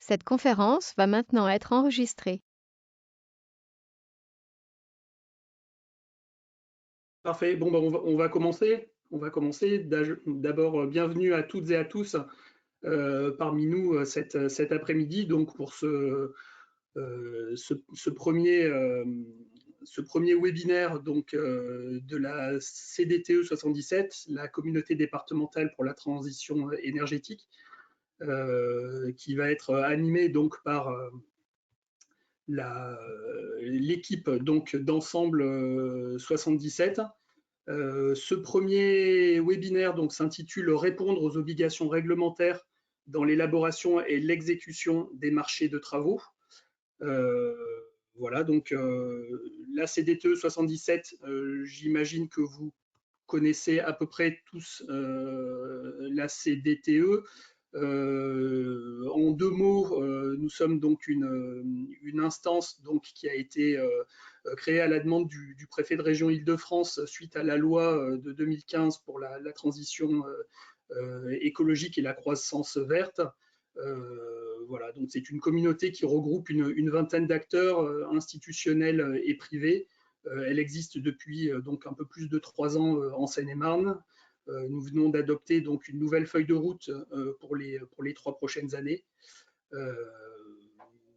Cette conférence va maintenant être enregistrée. Parfait. Bon, ben, on va commencer. On va commencer. D'abord, bienvenue à toutes et à tous parmi nous cet après-midi. Donc, pour ce premier webinaire donc, de la CDTE 77, la communauté départementale pour la transition énergétique, qui va être animée donc par l'équipe donc d'Ensemble 77. Ce premier webinaire donc s'intitule Répondre aux obligations réglementaires dans l'élaboration et l'exécution des marchés de travaux. Voilà, donc la CDTE 77, j'imagine que vous connaissez à peu près tous la CDTE. En deux mots, nous sommes donc une instance donc, qui a été créée à la demande du préfet de région Île-de-France suite à la loi de 2015 pour la transition écologique et la croissance verte. Voilà, donc c'est une communauté qui regroupe une vingtaine d'acteurs institutionnels et privés. Elle existe depuis donc un peu plus de 3 ans en Seine-et-Marne. Nous venons d'adopter donc une nouvelle feuille de route pour les 3 prochaines années.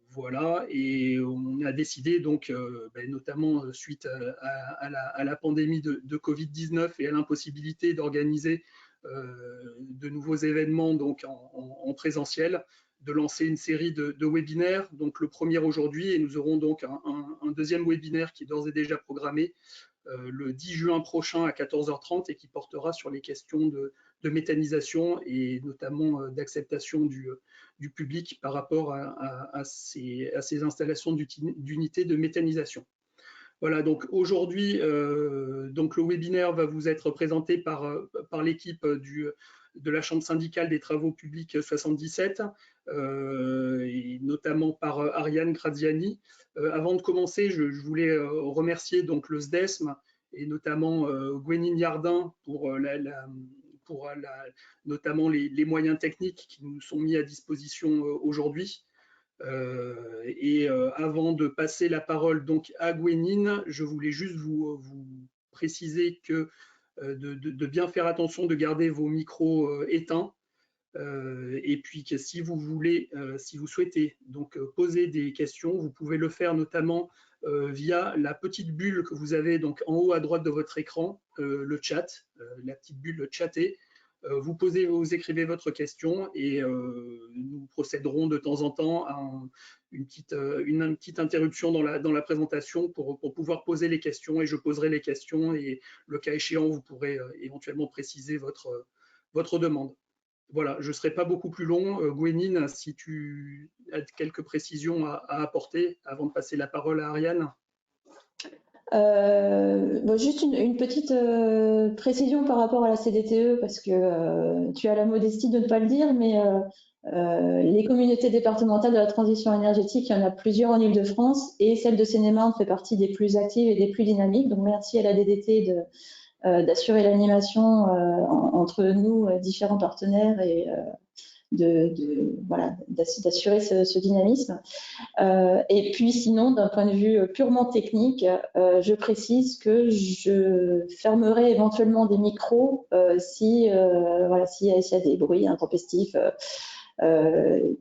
Voilà, et on a décidé donc, notamment suite à la pandémie de Covid-19 et à l'impossibilité d'organiser de nouveaux événements donc en présentiel, de lancer une série de webinaires. Donc le premier aujourd'hui, et nous aurons donc un deuxième webinaire qui est d'ores et déjà programmé le 10 juin prochain à 14h30 et qui portera sur les questions de méthanisation et notamment d'acceptation du public par rapport à ces installations d'unités de méthanisation. Voilà, donc aujourd'hui, donc le webinaire va vous être présenté par l'équipe de la Chambre syndicale des travaux publics 77, et notamment par Ariane Graziani. Avant de commencer, je voulais remercier donc le SDESM et notamment Gwenine Yardin pour notamment les moyens techniques qui nous sont mis à disposition aujourd'hui. Et avant de passer la parole donc à Gwenine, je voulais juste vous préciser que de bien faire attention de garder vos micros éteints. Et puis que si vous voulez, si vous souhaitez donc poser des questions, vous pouvez le faire notamment via la petite bulle que vous avez donc en haut à droite de votre écran, le chat, la petite bulle chatée. Vous écrivez votre question et nous procéderons de temps en temps à une petite interruption dans la présentation pour pouvoir poser les questions, et je poserai les questions et le cas échéant, vous pourrez éventuellement préciser votre demande. Voilà, je ne serai pas beaucoup plus long. Gwenine, si tu as quelques précisions à apporter avant de passer la parole à Ariane. Bon, juste une petite précision par rapport à la CDTE, parce que tu as la modestie de ne pas le dire, mais les communautés départementales de la transition énergétique, il y en a plusieurs en Île-de-France, et celle de Seine-et-Marne fait partie des plus actives et des plus dynamiques. Donc merci à la DDT d'assurer l'animation entre nous, différents partenaires, et voilà, d'assurer ce dynamisme. Et puis sinon, d'un point de vue purement technique, je précise que je fermerai éventuellement des micros si voilà, s'il y a des bruits intempestifs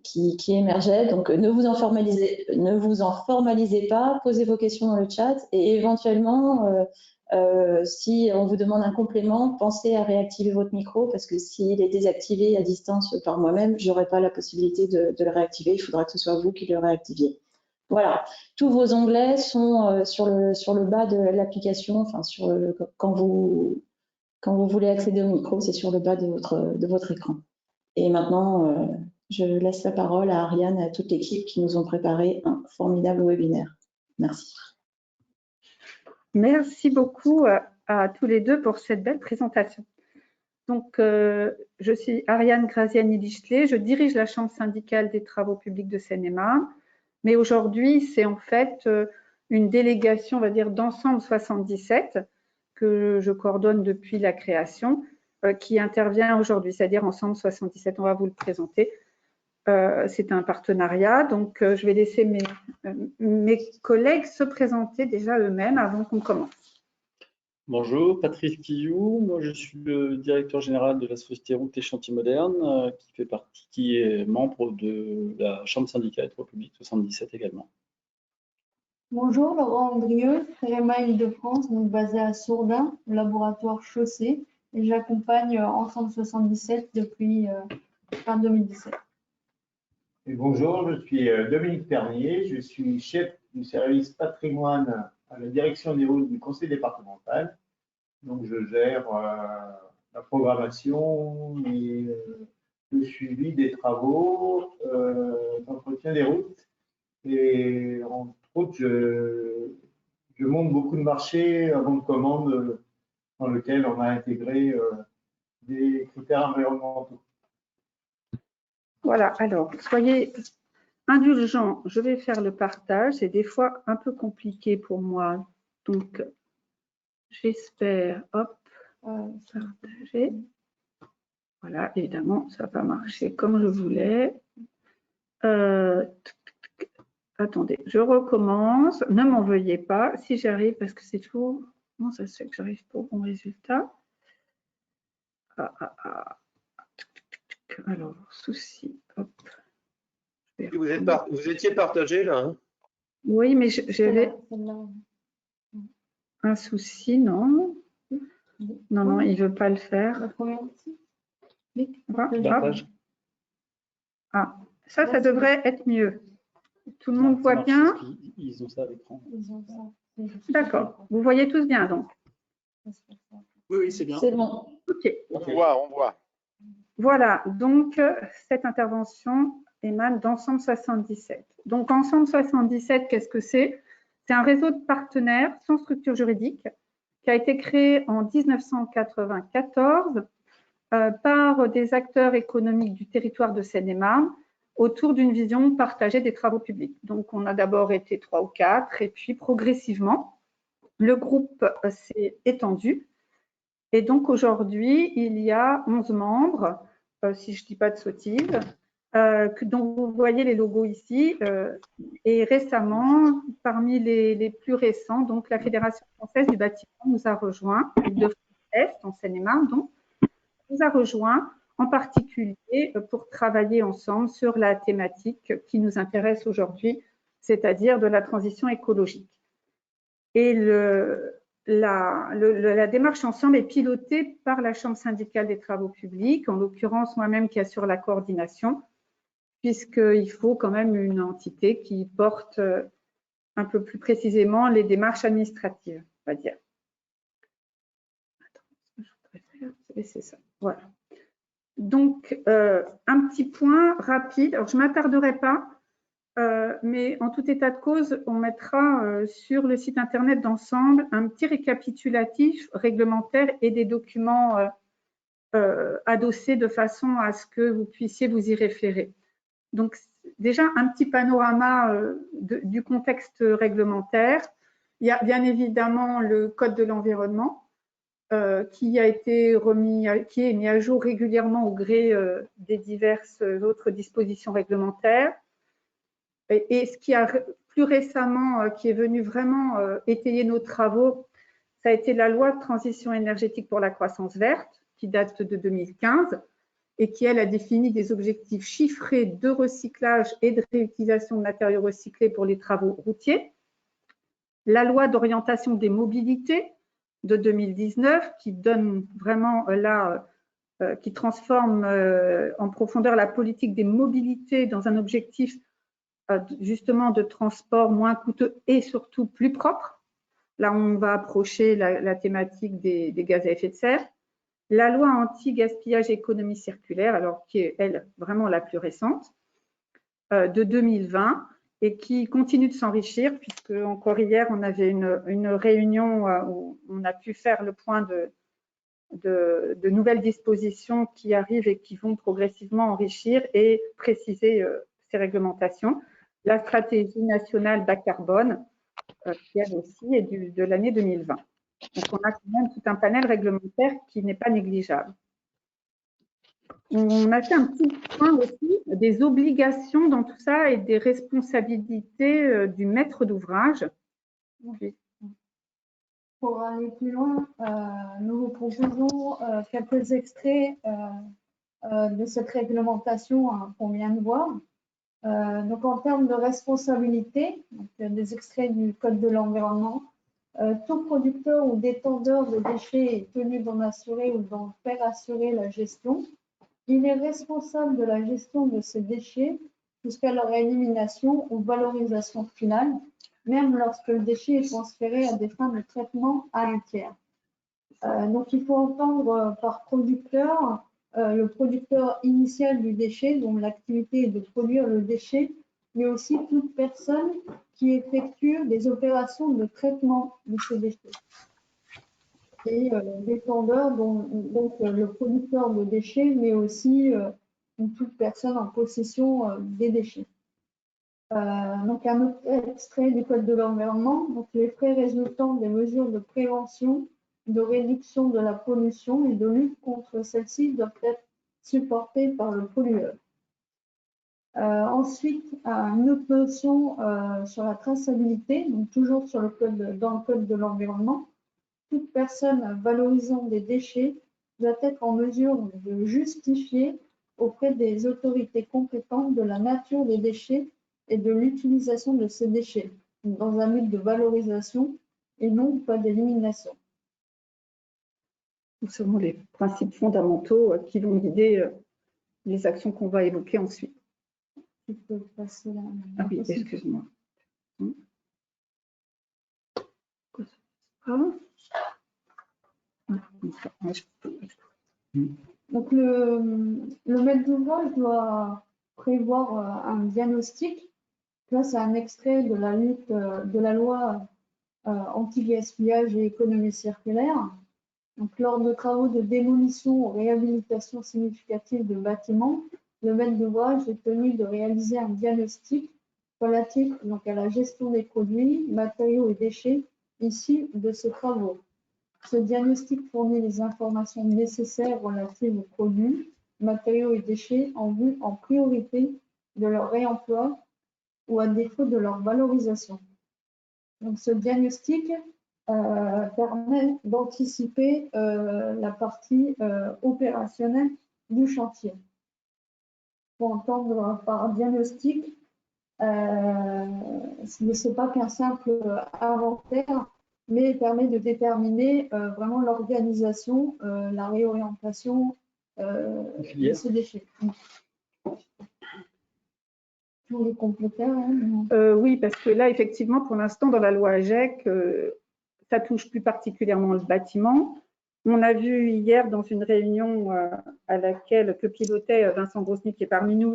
qui émergeaient. Donc ne vous en formalisez pas, posez vos questions dans le chat, et éventuellement si on vous demande un complément, pensez à réactiver votre micro, parce que s'il est désactivé à distance par moi-même, je n'aurai pas la possibilité de le réactiver. Il faudra que ce soit vous qui le réactiviez. Voilà, tous vos onglets sont sur le bas de l'application, enfin quand vous voulez accéder au micro, c'est sur le bas de votre écran. Et maintenant, je laisse la parole à Ariane et à toute l'équipe qui nous ont préparé un formidable webinaire. Merci. Merci beaucoup à tous les deux pour cette belle présentation. Donc, je suis Ariane Graziani-Lichelet, je dirige la Chambre syndicale des travaux publics de Seine-et-Marne, mais aujourd'hui, c'est en fait une délégation, on va dire, d'Ensemble 77, que je coordonne depuis la création, qui intervient aujourd'hui, c'est-à-dire Ensemble 77. On va vous le présenter. C'est un partenariat, donc je vais laisser mes collègues se présenter déjà eux-mêmes avant qu'on commence. Bonjour, Patrice Quillou. Moi, je suis le directeur général de la société Routes et Chantiers Modernes, qui est membre de la Chambre syndicale électropublique 77 également. Bonjour, Laurent Andrieux, REMA Île-de-France, donc basé à Sourdin, laboratoire Chaussée, et j'accompagne Ensemble 77 depuis fin 2017. Et bonjour, je suis Dominique Ternier, je suis chef du service patrimoine à la direction des routes du conseil départemental. Donc je gère la programmation et le suivi des travaux d'entretien des routes. Et entre autres, je monte beaucoup de marchés avant de commande dans lesquels on a intégré des critères environnementaux. Voilà, alors soyez indulgents, je vais faire le partage, c'est des fois un peu compliqué pour moi, donc j'espère, hop, partager. Voilà, évidemment, ça n'a pas marché comme je voulais. Attendez, je recommence, ne m'en veuillez pas si j'arrive, parce que c'est toujours, comment ça se fait que j'arrive pas au bon résultat. Alors, souci, hop. Vous étiez partagé là, hein? Oui, mais j'avais un souci, non? Non, non, il ne veut pas le faire. La première aussi. Ah, ça devrait être mieux. Tout le monde voit bien? Ils ont ça à l'écran. D'accord. Vous voyez tous bien, donc? Oui, c'est bien. C'est bon. OK. On voit. Voilà, donc cette intervention émane d'Ensemble 77. Donc Ensemble 77, qu'est-ce que c'est? C'est un réseau de partenaires sans structure juridique qui a été créé en 1994 par des acteurs économiques du territoire de Seine-et-Marne autour d'une vision partagée des travaux publics. Donc on a d'abord été 3 ou 4 et puis progressivement, le groupe s'est étendu. Et donc aujourd'hui, il y a 11 membres, si je ne dis pas de sottises, dont vous voyez les logos ici. Et récemment, parmi les plus récents, donc la Fédération française du bâtiment nous a rejoint, de Est, en Seine-et-Marne, donc, nous a rejoint en particulier pour travailler ensemble sur la thématique qui nous intéresse aujourd'hui, c'est-à-dire de la transition écologique. Et la démarche ensemble est pilotée par la Chambre syndicale des travaux publics, en l'occurrence moi-même qui assure la coordination, puisqu'il faut quand même une entité qui porte un peu plus précisément les démarches administratives, on va dire. Attends, je voudrais faire, c'est ça, voilà. Donc, un petit point rapide, alors je ne m'attarderai pas, mais en tout état de cause, on mettra sur le site internet d'Ensemble un petit récapitulatif réglementaire et des documents adossés de façon à ce que vous puissiez vous y référer. Donc, déjà, un petit panorama du contexte réglementaire. Il y a bien évidemment le Code de l'environnement qui a été qui est mis à jour régulièrement au gré des diverses autres dispositions réglementaires. Et ce qui a plus récemment, qui est venu vraiment étayer nos travaux, ça a été la loi de transition énergétique pour la croissance verte, qui date de 2015 et qui, elle, a défini des objectifs chiffrés de recyclage et de réutilisation de matériaux recyclés pour les travaux routiers. La loi d'orientation des mobilités de 2019, qui donne vraiment là, qui transforme en profondeur la politique des mobilités dans un objectif justement de transport moins coûteux et surtout plus propre. Là, on va approcher la thématique des gaz à effet de serre. La loi anti-gaspillage et économie circulaire, alors qui est, elle, vraiment la plus récente, de 2020 et qui continue de s'enrichir puisque encore hier, on avait une réunion où on a pu faire le point de nouvelles dispositions qui arrivent et qui vont progressivement enrichir et préciser ces réglementations. La stratégie nationale bas carbone, qui elle aussi est de l'année 2020. Donc, on a quand même tout un panel réglementaire qui n'est pas négligeable. On a fait un petit point aussi des obligations dans tout ça et des responsabilités du maître d'ouvrage. Pour aller plus loin, nous vous proposons quelques extraits de cette réglementation qu'on vient de voir. Donc, en termes de responsabilité, donc, des extraits du Code de l'environnement, tout producteur ou détendeur de déchets est tenu d'en assurer ou d'en faire assurer la gestion. Il est responsable de la gestion de ces déchets jusqu'à leur élimination ou valorisation finale, même lorsque le déchet est transféré à des fins de traitement à un tiers. Donc, il faut entendre par producteur le producteur initial du déchet, dont l'activité est de produire le déchet, mais aussi toute personne qui effectue des opérations de traitement de ce déchet. Et détendeur, donc le producteur de déchets, mais aussi toute personne en possession des déchets. Donc un autre extrait du Code de l'environnement, donc les frais résultant des mesures de prévention, de réduction de la pollution et de lutte contre celle-ci doivent être supportés par le pollueur. Ensuite, une autre notion sur la traçabilité, donc toujours sur dans le Code de l'environnement. Toute personne valorisant des déchets doit être en mesure de justifier auprès des autorités compétentes de la nature des déchets et de l'utilisation de ces déchets, dans un but de valorisation et non pas d'élimination. Ce sont les principes fondamentaux qui vont guider les actions qu'on va évoquer ensuite. Tu peux passer là. Ah oui, excuse-moi. Donc, le maître d'ouvrage doit prévoir un diagnostic. Là, c'est un extrait de la lutte de la loi anti-gaspillage et économie circulaire. Donc, lors de travaux de démolition ou réhabilitation significative de bâtiments, le maître d'ouvrage est tenu de réaliser un diagnostic relatif donc, à la gestion des produits, matériaux et déchets issus de ces travaux. Ce diagnostic fournit les informations nécessaires relatives aux produits, matériaux et déchets en vue en priorité de leur réemploi ou à défaut de leur valorisation. Donc, ce diagnostic permet d'anticiper la partie opérationnelle du chantier. Pour entendre par diagnostic, ce n'est pas qu'un simple inventaire, mais permet de déterminer vraiment l'organisation, la réorientation de ce déchet. Tu voulais compléter oui, parce que là, effectivement, pour l'instant, dans la loi AGEC, ça touche plus particulièrement le bâtiment. On a vu hier dans une réunion à laquelle que pilotait Vincent Grosny, qui est parmi nous,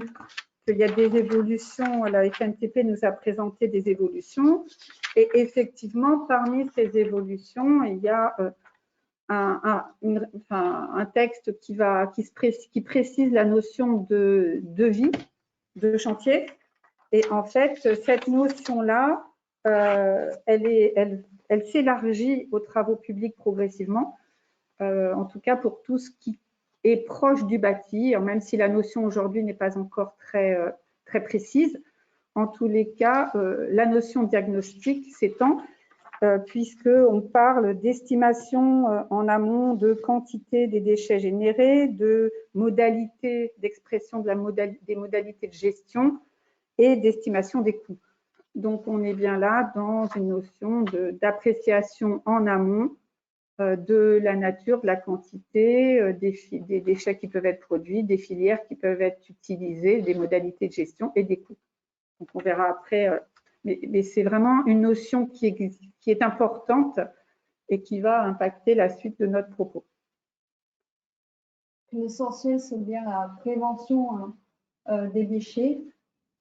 qu'il y a des évolutions. La FNTP nous a présenté des évolutions. Et effectivement, parmi ces évolutions, il y a un texte qui précise la notion de devis de chantier. Et en fait, cette notion-là, elle s'élargit aux travaux publics progressivement, en tout cas pour tout ce qui est proche du bâti, même si la notion aujourd'hui n'est pas encore très précise. En tous les cas, la notion diagnostic s'étend, puisqu'on parle d'estimation en amont de quantité des déchets générés, de modalités d'expression des modalités de gestion et d'estimation des coûts. Donc, on est bien là dans une notion d'appréciation en amont de la nature, de la quantité, des déchets qui peuvent être produits, des filières qui peuvent être utilisées, des modalités de gestion et des coûts. Donc, on verra après, mais c'est vraiment une notion qui est importante et qui va impacter la suite de notre propos. L'essentiel, c'est bien la prévention des déchets.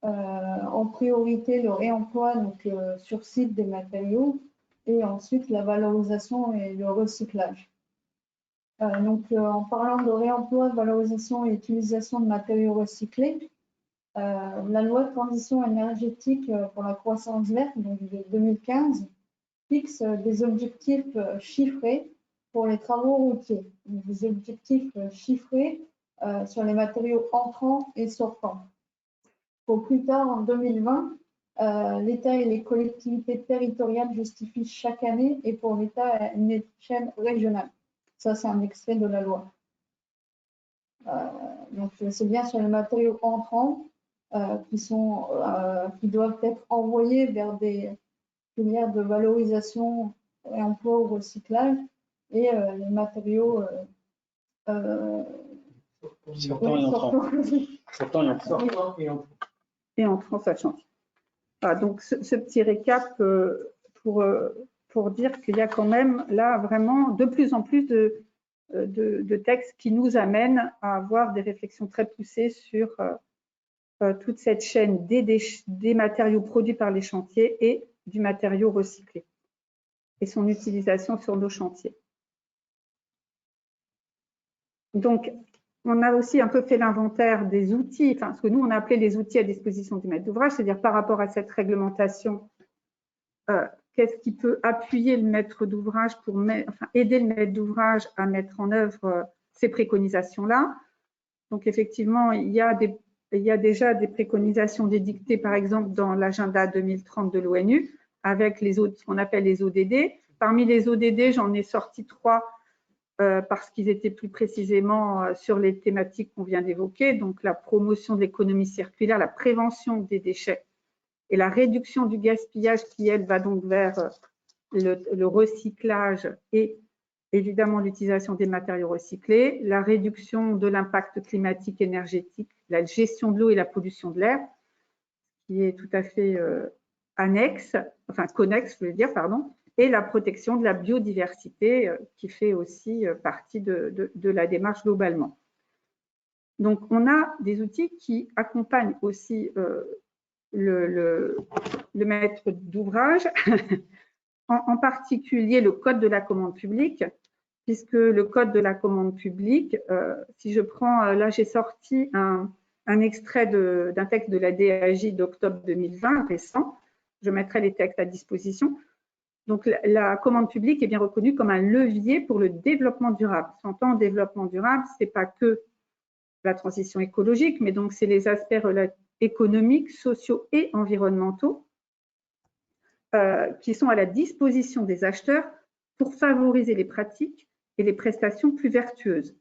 En priorité, le réemploi donc, sur site des matériaux et ensuite la valorisation et le recyclage. En parlant de réemploi, valorisation et utilisation de matériaux recyclés, la loi de transition énergétique pour la croissance verte donc de 2015 fixe des objectifs chiffrés pour les travaux routiers. Donc, des objectifs chiffrés sur les matériaux entrants et sortants. Au plus tard, en 2020, l'État et les collectivités territoriales justifient chaque année, et pour l'État à une échelle régionale. Ça, c'est un extrait de la loi. Donc, c'est bien sur les matériaux entrants qui doivent être envoyés vers des filières de valorisation et emploi ou recyclage, et les matériaux sortant et entrant. Sortant et entrant. Et entrant, ça change. Voilà, donc, ce petit récap pour dire qu'il y a quand même là vraiment de plus en plus de textes qui nous amènent à avoir des réflexions très poussées sur toute cette chaîne des matériaux produits par les chantiers et du matériau recyclé et son utilisation sur nos chantiers. Donc, on a aussi un peu fait l'inventaire des outils, enfin, ce que nous, on a appelé les outils à disposition du maître d'ouvrage, c'est-à-dire par rapport à cette réglementation, qu'est-ce qui peut appuyer le maître d'ouvrage pour aider le maître d'ouvrage à mettre en œuvre ces préconisations-là. Donc, effectivement, il y a déjà des préconisations d'édictées, par exemple, dans l'agenda 2030 de l'ONU, avec ce qu'on appelle les ODD. Parmi les ODD, j'en ai sorti 3 parce qu'ils étaient plus précisément sur les thématiques qu'on vient d'évoquer, donc la promotion de l'économie circulaire, la prévention des déchets et la réduction du gaspillage qui, elle, va donc vers le recyclage et évidemment l'utilisation des matériaux recyclés, la réduction de l'impact climatique énergétique, la gestion de l'eau et la pollution de l'air, qui est tout à fait connexe, je veux dire, pardon, et la protection de la biodiversité qui fait aussi partie de la démarche globalement. Donc, on a des outils qui accompagnent aussi le maître d'ouvrage, en particulier le code de la commande publique, puisque le code de la commande publique, si je prends, là j'ai sorti un extrait d'un texte de la DAJ d'octobre 2020, récent, je mettrai les textes à disposition. Donc, la commande publique est bien reconnue comme un levier pour le développement durable. S'entend développement durable, ce n'est pas que la transition écologique, mais donc c'est les aspects économiques, sociaux et environnementaux qui sont à la disposition des acheteurs pour favoriser les pratiques et les prestations plus vertueuses.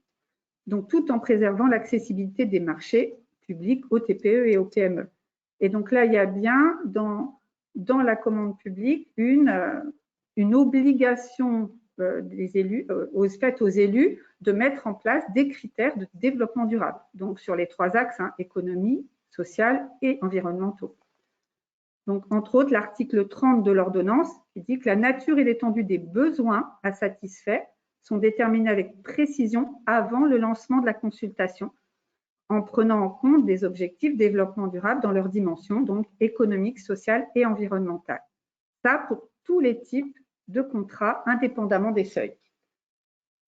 Donc, tout en préservant l'accessibilité des marchés publics aux TPE et aux PME. Et donc là, il y a bien dans la commande publique une obligation des élus, faite aux élus de mettre en place des critères de développement durable, donc sur les 3 axes, économie, social et environnementaux. Donc, entre autres, l'article 30 de l'ordonnance qui dit que la nature et l'étendue des besoins à satisfaire sont déterminés avec précision avant le lancement de la consultation, en prenant en compte des objectifs développement durable dans leurs dimensions, donc économique, sociale et environnementale. Ça, pour tous les types de contrats, indépendamment des seuils.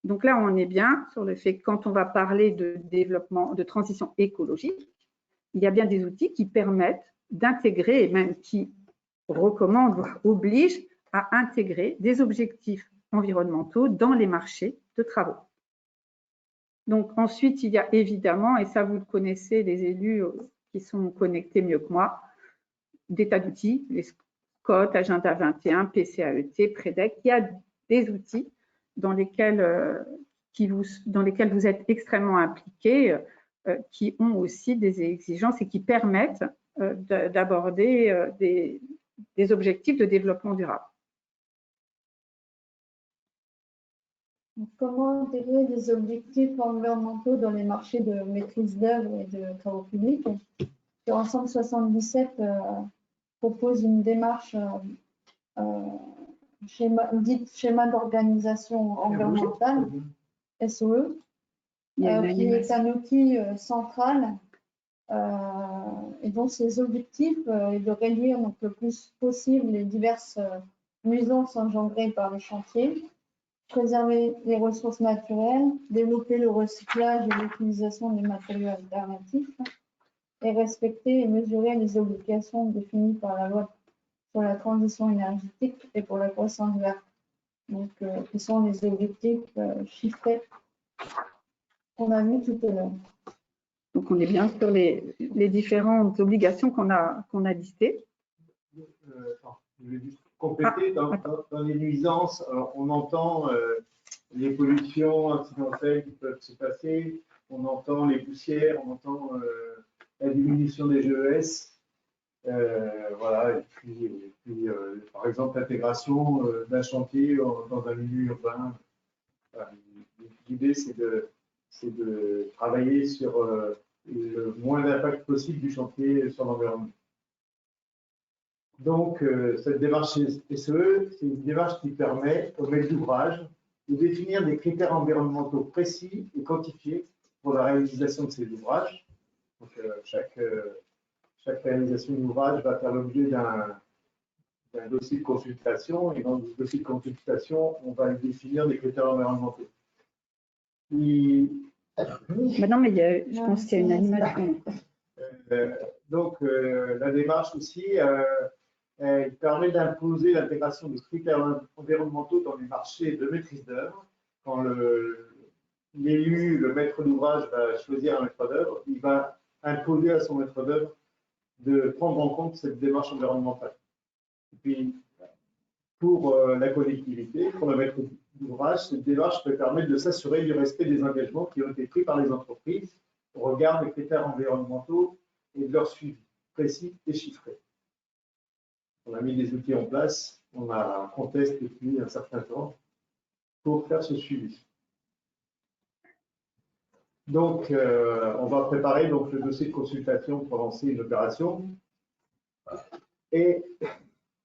Donc là, on est bien sur le fait que quand on va parler de développement, de transition écologique, il y a bien des outils qui permettent d'intégrer et même qui recommandent, voire obligent à intégrer des objectifs environnementaux dans les marchés de travaux. Donc ensuite, il y a évidemment, et ça vous le connaissez, les élus qui sont connectés mieux que moi, des tas d'outils, les SCOT, Agenda 21, PCAET, PREDEC, il y a des outils dans lesquels vous êtes extrêmement impliqués, qui ont aussi des exigences et qui permettent d'aborder des objectifs de développement durable. Comment intégrer des objectifs environnementaux dans les marchés de maîtrise d'œuvre et de travaux publics? Ensemble 77 propose une démarche dite schéma d'organisation environnementale, SOE, qui est un outil central et dont ses objectifs est de réduire donc, le plus possible les diverses nuisances engendrées par les chantiers, préserver les ressources naturelles, développer le recyclage et l'utilisation des matériaux alternatifs et respecter et mesurer les obligations définies par la loi sur la transition énergétique et pour la croissance verte. Donc, qui sont les objectifs chiffrés qu'on a vus tout à l'heure. Donc, on est bien sur les différentes obligations qu'on a listées. Attends, je vais juste compléter. Dans les nuisances, on entend les pollutions accidentelles qui peuvent se passer, on entend les poussières, on entend la diminution des GES. Voilà, et puis par exemple, l'intégration d'un chantier dans un milieu urbain. L'idée, c'est de travailler sur le moins d'impact possible du chantier sur l'environnement. Donc, cette démarche SEE, c'est une démarche qui permet au maître d'ouvrage de définir des critères environnementaux précis et quantifiés pour la réalisation de ces ouvrages. Donc, chaque réalisation d'ouvrage va faire l'objet d'un dossier de consultation, et dans ce dossier de consultation, on va définir des critères environnementaux. Maintenant, mais je pense qu'il y a une animation. Donc, la démarche aussi, elle permet d'imposer l'intégration de critères environnementaux dans les marchés de maîtrise d'œuvre. Quand l'élu, le maître d'ouvrage, va choisir un maître d'œuvre, il va imposer à son maître d'œuvre de prendre en compte cette démarche environnementale. Et puis, pour la collectivité, pour le maître d'ouvrage, cette démarche peut permettre de s'assurer du respect des engagements qui ont été pris par les entreprises au regard des critères environnementaux et de leur suivi précis et chiffré. On a mis des outils en place, on a contesté depuis un certain temps pour faire ce suivi. Donc, on va préparer donc, le dossier de consultation pour lancer une opération. Et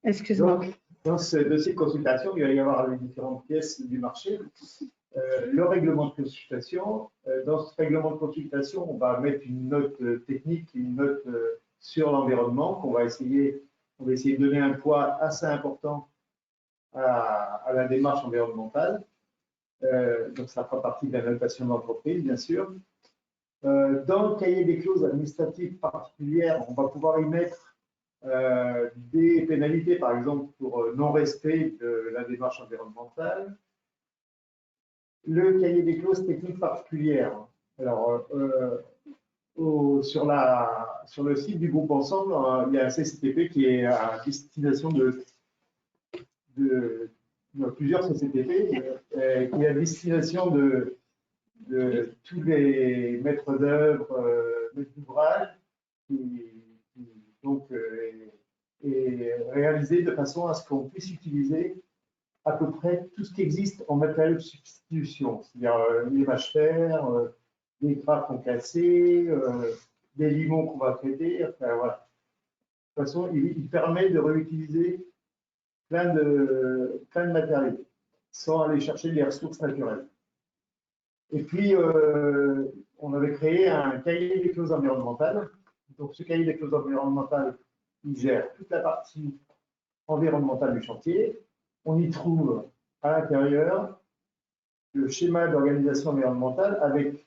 excuse-moi. Dans ce dossier de consultation, il va y avoir les différentes pièces du marché. Le règlement de consultation. Dans ce règlement de consultation, on va mettre une note technique, une note sur l'environnement qu'on va essayer de donner un poids assez important à la démarche environnementale. Donc, ça fera partie de la notation d'entreprise, bien sûr. Dans le cahier des clauses administratives particulières, on va pouvoir y mettre des pénalités, par exemple, pour non-respect de la démarche environnementale. Le cahier des clauses techniques particulières. Alors, sur le site du groupe Ensemble, il y a un CCTP qui est à destination de plusieurs CCTP, qui est à destination de tous les maîtres d'œuvre, maîtres d'ouvrage, qui donc est réalisé de façon à ce qu'on puisse utiliser à peu près tout ce qui existe en matériel de substitution, c'est-à-dire les mâches-fer, des grappes concassées, des limons qu'on va traiter, enfin voilà. De toute façon, il permet de réutiliser plein de matériaux sans aller chercher des ressources naturelles. Et puis, on avait créé un cahier des clauses environnementales. Donc, ce cahier des clauses environnementales, il gère toute la partie environnementale du chantier. On y trouve à l'intérieur le schéma d'organisation environnementale avec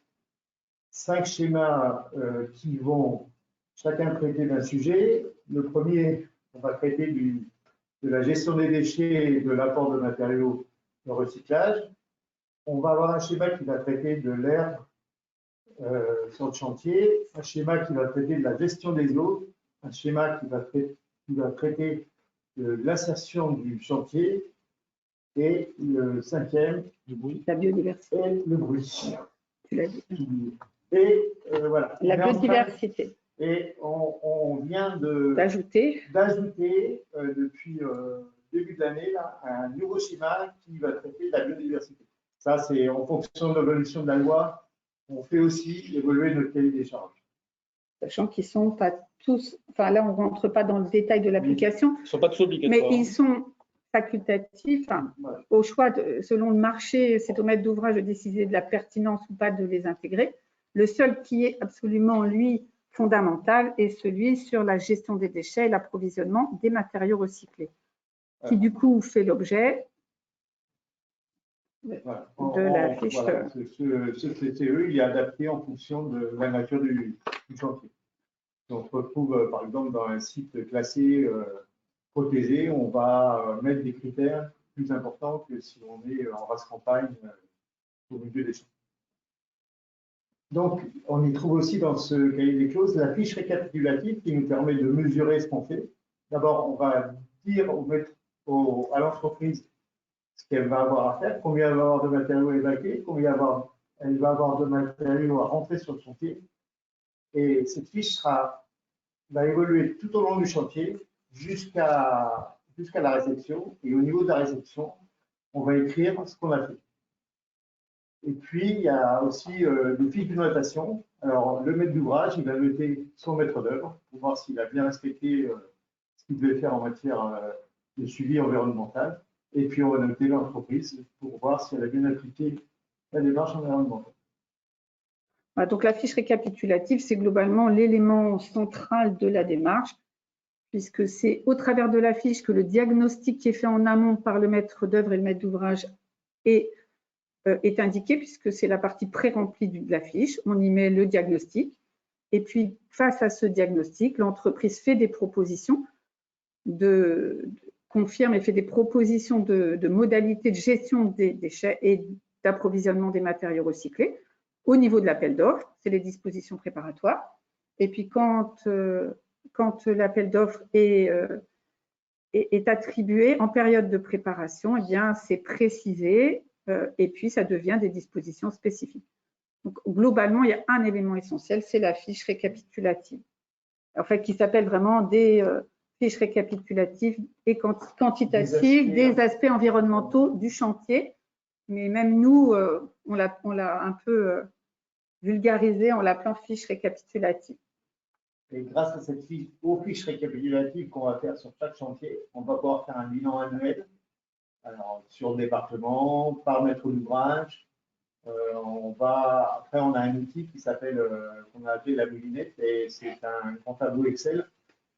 5 schémas qui vont chacun traiter d'un sujet. Le premier, on va traiter de la gestion des déchets et de l'apport de matériaux de recyclage. On va avoir un schéma qui va traiter de l'herbe sur le chantier, un schéma qui va traiter de la gestion des eaux, un schéma qui va traiter de l'insertion du chantier, et le cinquième, le bruit, la biodiversité. Et le bruit. Tu l'as dit. Et voilà. La biodiversité. Et on vient d'ajouter depuis début de l'année un nouveau schéma qui va traiter de la biodiversité. Ça, c'est en fonction de l'évolution de la loi, on fait aussi évoluer notre cahier des charges. Sachant qu'ils ne sont pas tous, enfin là, on ne rentre pas dans le détail de l'application. Ils ne sont pas tous obligatoires. Mais ils sont facultatifs, au choix, selon le marché, c'est au maître d'ouvrage de décider de la pertinence ou pas de les intégrer. Le seul qui est absolument, lui, fondamental est celui sur la gestion des déchets et l'approvisionnement des matériaux recyclés, qui du coup fait l'objet de la fiche. Voilà. Ce CCE, il est adapté en fonction de la nature du chantier. On se retrouve, par exemple, dans un site classé protégé, on va mettre des critères plus importants que si on est en race campagne au milieu des champs. Donc, on y trouve aussi dans ce cahier des clauses la fiche récapitulative qui nous permet de mesurer ce qu'on fait. D'abord, on va dire à l'entreprise ce qu'elle va avoir à faire, combien elle va avoir de matériaux à évacuer, combien elle va avoir de matériaux à rentrer sur le chantier. Et cette fiche va évoluer tout au long du chantier jusqu'à la réception. Et au niveau de la réception, on va écrire ce qu'on a fait. Et puis, il y a aussi des fiches de notation. Alors, le maître d'ouvrage, il va noter son maître d'œuvre pour voir s'il a bien respecté ce qu'il devait faire en matière de suivi environnemental. Et puis, on va noter l'entreprise pour voir si elle a bien appliqué la démarche environnementale. Voilà, donc, la fiche récapitulative, c'est globalement l'élément central de la démarche, puisque c'est au travers de la fiche que le diagnostic qui est fait en amont par le maître d'œuvre et le maître d'ouvrage est indiqué, puisque c'est la partie pré-remplie de la fiche. On y met le diagnostic. Et puis, face à ce diagnostic, l'entreprise fait des propositions, confirme et fait des propositions de modalités de gestion des déchets et d'approvisionnement des matériaux recyclés. Au niveau de l'appel d'offres, c'est les dispositions préparatoires. Et puis, quand l'appel d'offres est attribué en période de préparation, eh bien, c'est précisé et puis ça devient des dispositions spécifiques. Donc, globalement, il y a un élément essentiel, c'est la fiche récapitulative. En fait, qui s'appelle vraiment des fiches récapitulatives et quantitatives des aspects environnementaux du chantier. Mais même nous, on l'a un peu vulgarisé en l'appelant fiche récapitulative. Et grâce à cette fiche, aux fiches récapitulatives qu'on va faire sur chaque chantier, on va pouvoir faire un bilan annuel. Alors, sur le département, par maître d'ouvrage. Après, on a un outil qui s'appelle, qu'on a appelé la moulinette, et c'est un grand tableau Excel.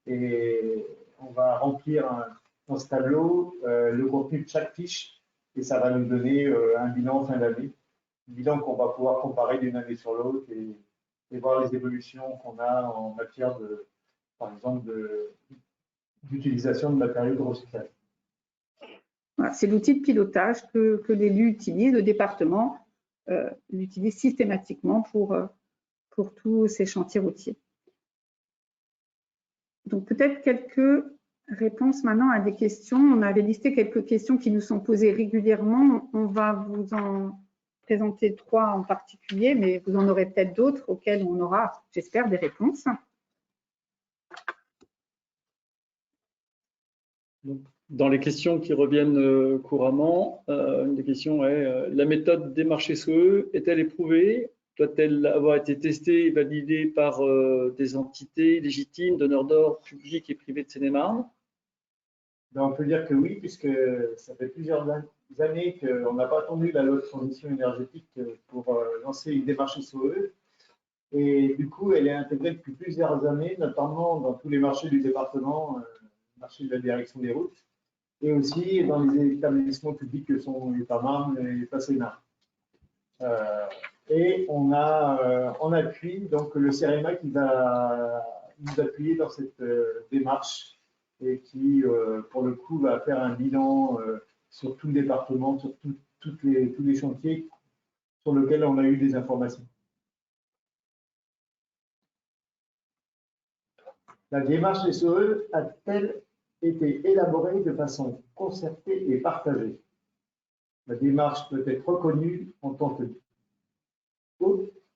Et on va remplir dans ce tableau le contenu de chaque fiche, et ça va nous donner un bilan en fin d'année. Un bilan qu'on va pouvoir comparer d'une année sur l'autre et voir les évolutions qu'on a en matière par exemple, d'utilisation de matériaux de recyclage. Voilà, c'est l'outil de pilotage que l'élu utilise, le département l'utilise systématiquement pour tous ces chantiers routiers. Donc peut-être quelques réponses maintenant à des questions. On avait listé quelques questions qui nous sont posées régulièrement. On va vous en présenter 3 en particulier, mais vous en aurez peut-être d'autres auxquelles on aura, j'espère, des réponses. Dans les questions qui reviennent couramment, une des questions est la méthode des marchés SOE est-elle éprouvée? Doit-elle avoir été testée et validée par des entités légitimes, donneurs d'ordre publics et privés de Seine-et-Marne? On peut dire que oui, puisque ça fait plusieurs années qu'on n'a pas attendu la loi de transition énergétique pour lancer une démarche SOE. Et du coup, elle est intégrée depuis plusieurs années, notamment dans tous les marchés du département, le marché de la direction des routes, et aussi dans les établissements publics que sont l'État-Marne et l'État-Sénat. Et on a en appui donc le CEREMA qui va nous appuyer dans cette démarche et qui, pour le coup, va faire un bilan sur tout le département, sur tous les chantiers sur lesquels on a eu des informations. La démarche SOE a-t-elle été élaborée de façon concertée et partagée? La démarche peut être reconnue en tant que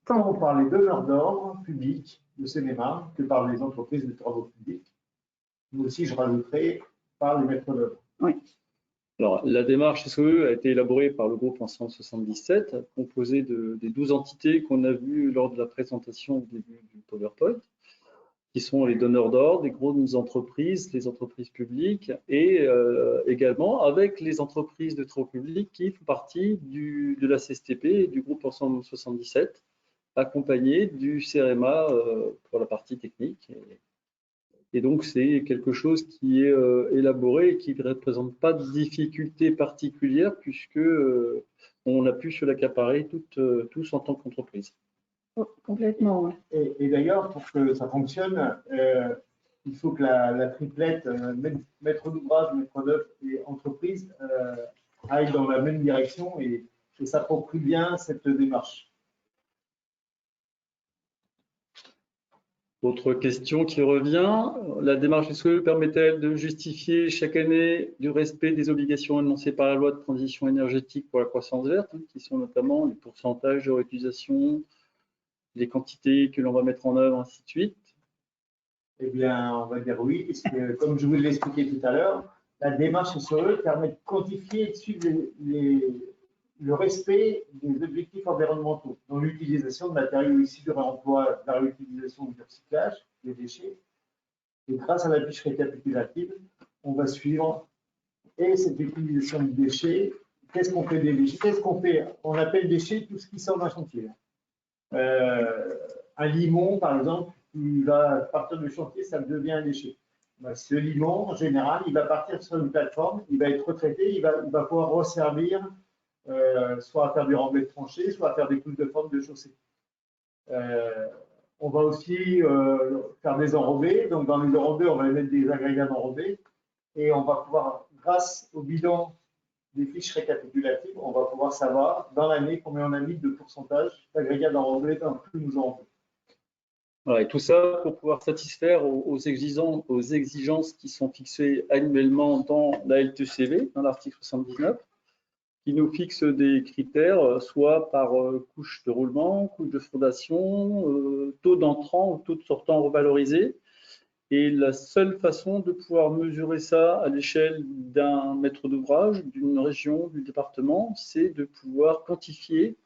tant par les donneurs d'ordre publics de Seine-et-Marne que par les entreprises de travaux publics, mais aussi, je rajouterai, par les maîtres d'œuvre. Oui. Alors, la démarche SOE a été élaborée par le groupe Ensemble 77, composé des 12 entités qu'on a vues lors de la présentation au début du PowerPoint, qui sont les donneurs d'ordre, les grosses entreprises, les entreprises publiques et également avec les entreprises de travaux publics qui font partie de la CSTP et du groupe Ensemble 77, accompagné du CEREMA pour la partie technique. Et donc, c'est quelque chose qui est élaboré et qui ne représente pas de difficultés particulières puisque on a pu se l'accaparer tous en tant qu'entreprise. Complètement, oui. Et d'ailleurs, pour que ça fonctionne, il faut que la triplette, maître d'ouvrage, maître d'œuvre et entreprise, aillent dans la même direction et s'approprient bien cette démarche. Autre question qui revient, la démarche SOE permet-elle de justifier chaque année du respect des obligations énoncées par la loi de transition énergétique pour la croissance verte, hein, qui sont notamment les pourcentages de réutilisation, les quantités que l'on va mettre en œuvre, ainsi de suite? Eh bien, on va dire oui, puisque comme je vous l'ai expliqué tout à l'heure, la démarche SOE permet de quantifier et de suivre le respect des objectifs environnementaux, dont l'utilisation de matériaux issus du réemploi, de la réutilisation ou du recyclage des déchets. Et grâce à la fiche récapitulative, on va suivre et cette utilisation de déchets. Qu'est-ce qu'on fait des déchets? Qu'est-ce qu'on fait? On appelle déchets tout ce qui sort d'un chantier. Un limon, par exemple, qui va partir du chantier, ça devient un déchet. Ce limon, en général, il va partir sur une plateforme, il va être retraité, il va pouvoir resservir soit à faire du remblai de tranchée, soit à faire des couches de forme de chaussée. On va aussi faire des enrobés. Donc, dans les enrobés, on va mettre des agrégats d'enrobés et on va pouvoir, grâce au bilan des fiches récapitulatives, on va pouvoir savoir dans l'année combien on a mis de pourcentage d'agrégats d'enrobés dans tous nos enrobés. Voilà, et tout ça pour pouvoir satisfaire aux exigences qui sont fixées annuellement dans la LTCV, dans l'article 79. Qui nous fixe des critères, soit par couche de roulement, couche de fondation, taux d'entrant ou taux de sortant revalorisé. Et la seule façon de pouvoir mesurer ça à l'échelle d'un maître d'ouvrage, d'une région, du département, c'est de pouvoir quantifier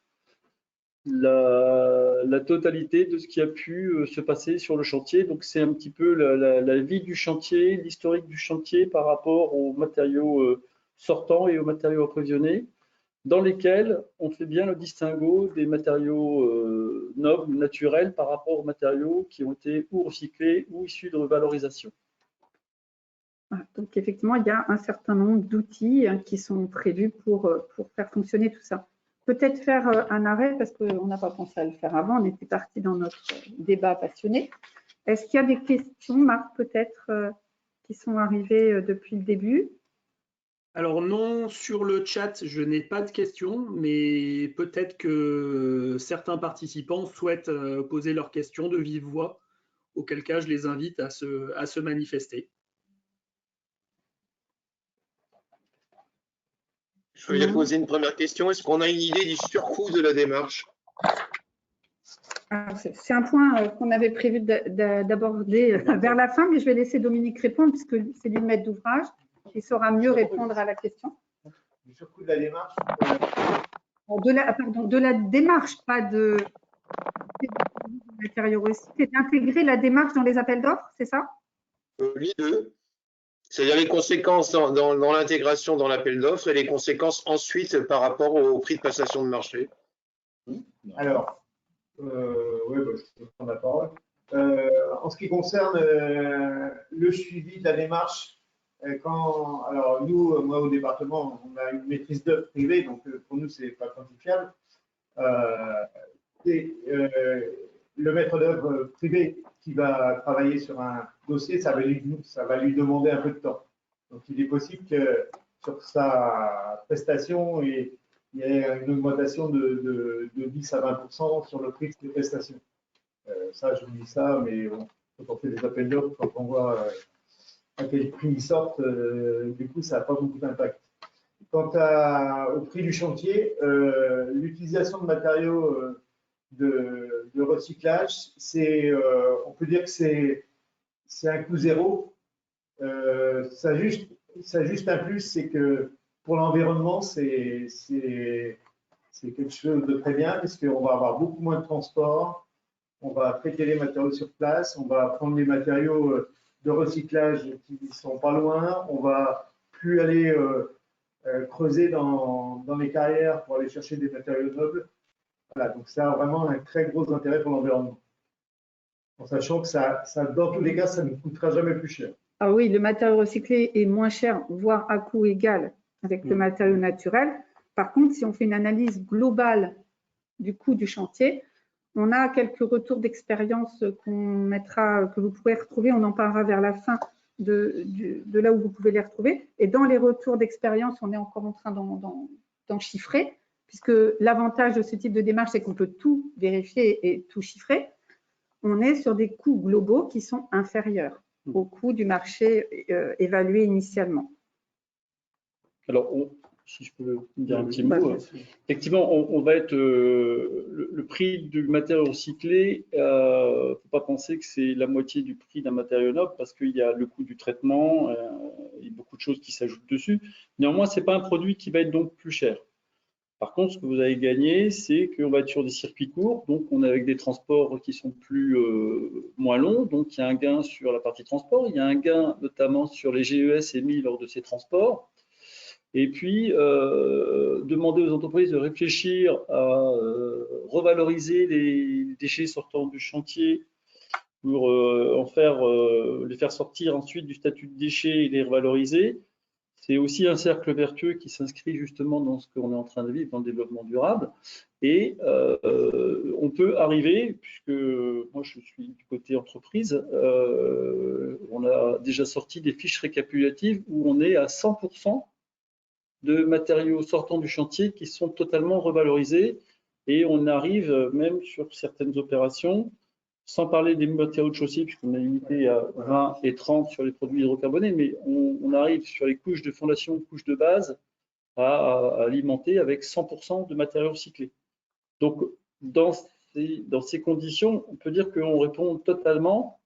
la totalité de ce qui a pu se passer sur le chantier. Donc c'est un petit peu la vie du chantier, l'historique du chantier par rapport aux matériaux sortants et aux matériaux approvisionnés, dans lesquels on fait bien le distinguo des matériaux nobles, naturels, par rapport aux matériaux qui ont été ou recyclés ou issus de revalorisation. Donc effectivement, il y a un certain nombre d'outils qui sont prévus pour faire fonctionner tout ça. Peut-être faire un arrêt, parce qu'on n'a pas pensé à le faire avant, on était parti dans notre débat passionné. Est-ce qu'il y a des questions, Marc, peut-être, qui sont arrivées depuis le début? Alors non, sur le chat, je n'ai pas de questions, mais peut-être que certains participants souhaitent poser leurs questions de vive voix, auquel cas je les invite à se manifester. Je voulais poser une première question. Est-ce qu'on a une idée du surcoût de la démarche? C'est un point qu'on avait prévu d'aborder vers la fin, mais je vais laisser Dominique répondre puisque c'est lui le maître d'ouvrage. Il saura mieux répondre à la question. Du surcoût de la démarche de la démarche, pas de matériaux recyclés, d'intégrer la démarche dans les appels d'offres, c'est ça? Les deux. C'est-à-dire les conséquences dans l'intégration dans l'appel d'offres et les conséquences ensuite par rapport au prix de passation de marché. Alors, oui, je peux prendre la parole. En ce qui concerne le suivi de la démarche, alors nous, moi au département, on a une maîtrise d'œuvre privée, donc pour nous, c'est pas quantifiable. Le maître d'œuvre privé qui va travailler sur un dossier, ça va lui demander un peu de temps. Donc, il est possible que sur sa prestation, il y ait une augmentation de 10 à 20% sur le prix de ses prestations. Ça, je vous dis ça, mais bon, quand on fait des appels d'offres, quand on voit à quel prix ils sortent, du coup, ça n'a pas beaucoup d'impact. Quant au prix du chantier, l'utilisation de matériaux de recyclage, on peut dire que c'est un coût zéro. Ça a juste un plus, c'est que pour l'environnement, c'est quelque chose de très bien, parce qu'on va avoir beaucoup moins de transport, on va traiter les matériaux sur place, on va prendre les matériaux de recyclage qui ne sont pas loin, on va plus aller creuser dans les carrières pour aller chercher des matériaux nobles. Voilà, donc ça a vraiment un très gros intérêt pour l'environnement. En sachant que ça, dans tous les cas, ça ne coûtera jamais plus cher. Ah oui, le matériau recyclé est moins cher, voire à coût égal avec le matériau naturel. Par contre, si on fait une analyse globale du coût du chantier, on a quelques retours d'expérience que vous pourrez retrouver. On en parlera vers la fin de là où vous pouvez les retrouver. Et dans les retours d'expérience, on est encore en train d'en chiffrer, puisque l'avantage de ce type de démarche, c'est qu'on peut tout vérifier et tout chiffrer. on est sur des coûts globaux qui sont inférieurs au coût du marché évalué initialement. Alors, si je peux dire un petit mot, effectivement, on va être le prix du matériau recyclé. Il ne faut pas penser que c'est la moitié du prix d'un matériau noble parce qu'il y a le coût du traitement, il y a beaucoup de choses qui s'ajoutent dessus. Néanmoins, ce n'est pas un produit qui va être donc plus cher. Par contre, ce que vous allez gagner, c'est qu'on va être sur des circuits courts, donc on est avec des transports qui sont moins longs, donc il y a un gain sur la partie transport, il y a un gain notamment sur les GES émis lors de ces transports. Et puis, demander aux entreprises de réfléchir à revaloriser les déchets sortant du chantier pour les faire sortir ensuite du statut de déchets et les revaloriser. C'est aussi un cercle vertueux qui s'inscrit justement dans ce qu'on est en train de vivre dans le développement durable. Et on peut arriver, puisque moi je suis du côté entreprise, on a déjà sorti des fiches récapitulatives où on est à 100% de matériaux sortant du chantier qui sont totalement revalorisés et on arrive même sur certaines opérations, sans parler des matériaux de chaussée puisqu'on est limité à 20 et 30 sur les produits hydrocarbonés, mais on arrive sur les couches de fondation, couches de base à alimenter avec 100% de matériaux recyclés. Donc dans ces conditions, on peut dire qu'on répond totalement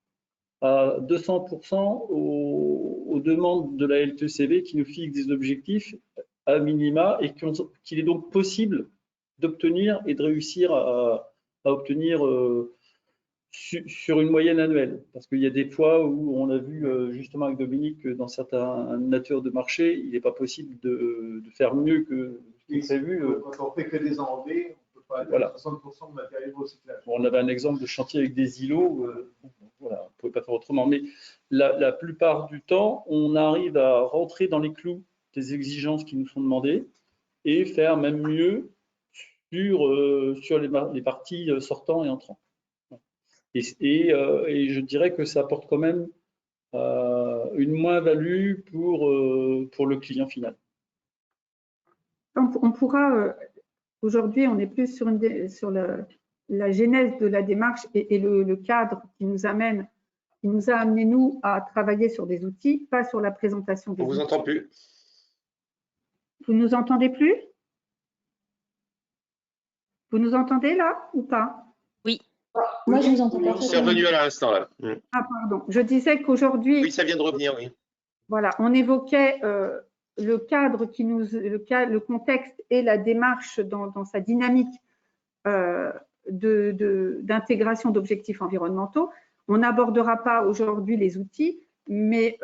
à 200% aux demandes de la LTCV qui nous fixe des objectifs à minima et qu'il est donc possible d'obtenir et de réussir à obtenir sur une moyenne annuelle. Parce qu'il y a des fois où on a vu justement avec Dominique que dans certaines natures de marché, il n'est pas possible de faire mieux que ce qui est prévu. Quand on fait que des enrobés, on ne peut pas aller à 60% de matériel recyclage. On avait un exemple de chantier avec des îlots, voilà, on ne pouvait pas faire autrement. Mais la plupart du temps, on arrive à rentrer dans les clous des exigences qui nous sont demandées et faire même mieux sur les parties sortant et entrant. Et je dirais que ça apporte quand même une moins-value pour le client final. On pourra, aujourd'hui, on est plus sur la genèse de la démarche et le cadre qui nous a amené, nous, à travailler sur des outils, pas sur la présentation des outils. On ne vous entend plus. Vous ne nous entendez plus? Vous nous entendez là ou pas? Oui. Moi, je vous entends pas. C'est revenu à l'instant là. Ah, pardon. Je disais qu'aujourd'hui… Oui, ça vient de revenir, oui. Voilà, on évoquait le cadre le contexte et la démarche dans sa dynamique d'intégration d'objectifs environnementaux. On n'abordera pas aujourd'hui les outils, mais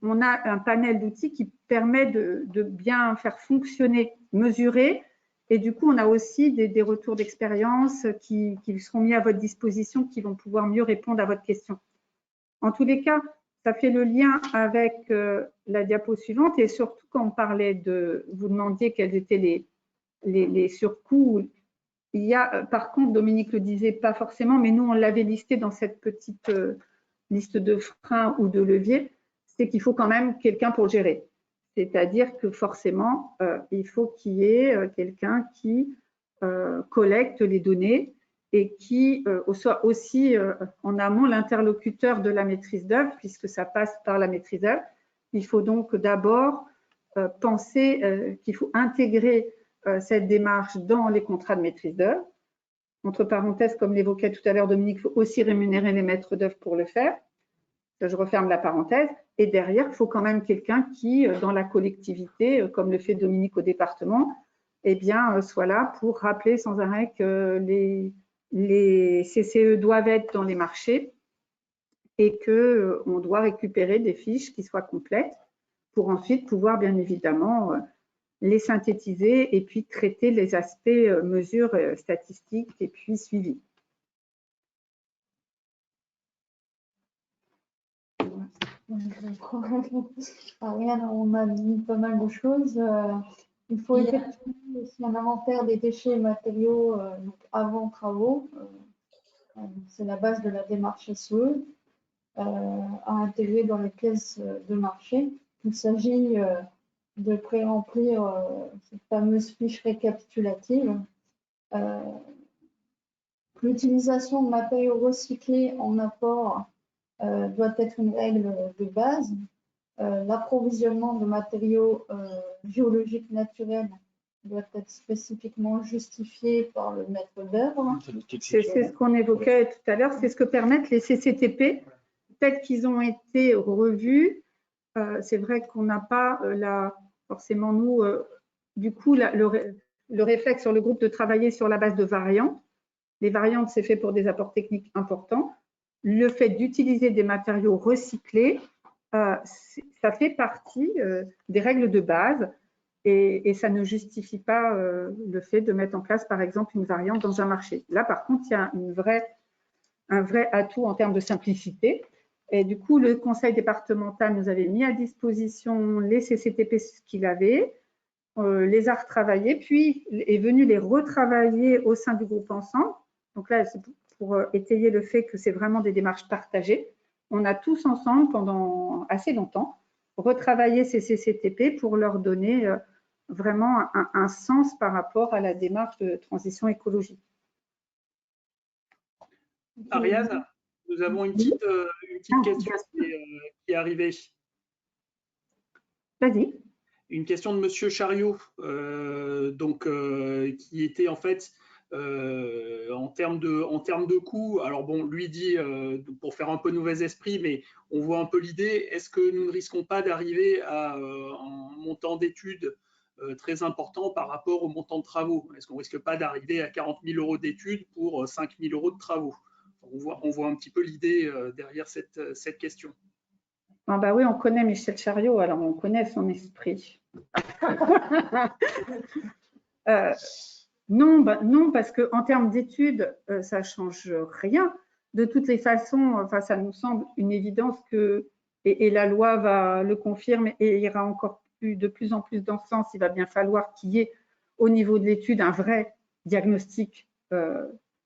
on a un panel d'outils qui permet de bien faire fonctionner, mesurer. Et du coup, on a aussi des retours d'expérience qui seront mis à votre disposition, qui vont pouvoir mieux répondre à votre question. En tous les cas, ça fait le lien avec la diapo suivante et surtout quand on parlait vous demandiez quels étaient les surcoûts. Il y a, par contre, Dominique le disait pas forcément, mais nous on l'avait listé dans cette petite liste de freins ou de leviers, c'est qu'il faut quand même quelqu'un pour le gérer. C'est-à-dire que forcément, il faut qu'il y ait quelqu'un qui collecte les données et qui soit aussi en amont l'interlocuteur de la maîtrise d'œuvre, puisque ça passe par la maîtrise d'œuvre. Il faut donc d'abord penser qu'il faut intégrer cette démarche dans les contrats de maîtrise d'œuvre. Entre parenthèses, comme l'évoquait tout à l'heure Dominique, il faut aussi rémunérer les maîtres d'œuvre pour le faire. Je referme la parenthèse. Et derrière, il faut quand même quelqu'un qui, dans la collectivité, comme le fait Dominique au département, eh bien, soit là pour rappeler sans arrêt que les CCE doivent être dans les marchés et qu'on doit récupérer des fiches qui soient complètes pour ensuite pouvoir, bien évidemment, les synthétiser et puis traiter les aspects mesures statistiques et puis suivi. Ariane, on a dit pas mal de choses. Il faut effectuer aussi un inventaire des déchets et matériaux avant travaux. C'est la base de la démarche SE à intégrer dans les pièces de marché. Il s'agit de pré-remplir cette fameuse fiche récapitulative l'utilisation de matériaux recyclés en apport doit être une règle de base. L'approvisionnement de matériaux biologiques naturels doit être spécifiquement justifié par le maître d'œuvre. C'est ce qu'on évoquait tout à l'heure, c'est ce que permettent les CCTP. Peut-être qu'ils ont été revus. C'est vrai qu'on n'a pas forcément, nous, du coup, le réflexe sur le groupe de travailler sur la base de variantes. Les variantes, c'est fait pour des apports techniques importants. Le fait d'utiliser des matériaux recyclés, ça fait partie des règles de base et ça ne justifie pas le fait de mettre en place, par exemple, une variante dans un marché. Là, par contre, il y a un vrai atout en termes de simplicité. Et du coup, le conseil départemental nous avait mis à disposition les CCTP qu'il avait, les a retravaillés, puis est venu les retravailler au sein du groupe ensemble. Donc là, c'est pour étayer le fait que c'est vraiment des démarches partagées. On a tous ensemble, pendant assez longtemps, retravaillé ces CCTP pour leur donner vraiment un sens par rapport à la démarche de transition écologique. Ariane, nous avons une petite question qui est arrivée. Vas-y. Une question de Monsieur Chariot, qui était en fait en termes de coûts. Alors bon, lui dit, pour faire un peu mauvais esprit, mais on voit un peu l'idée, est-ce que nous ne risquons pas d'arriver à un montant d'études très important par rapport au montant de travaux? Est-ce qu'on ne risque pas d'arriver à 40 000 € d'études pour 5 000 € de travaux? On voit un petit peu l'idée derrière cette question. Ah bah oui, on connaît Michel Chariot, alors on connaît son esprit. Non, parce qu'en termes d'études, ça ne change rien. De toutes les façons, enfin, ça nous semble une évidence que, et la loi va le confirmer, et ira encore de plus en plus dans ce sens, il va bien falloir qu'il y ait au niveau de l'étude un vrai diagnostic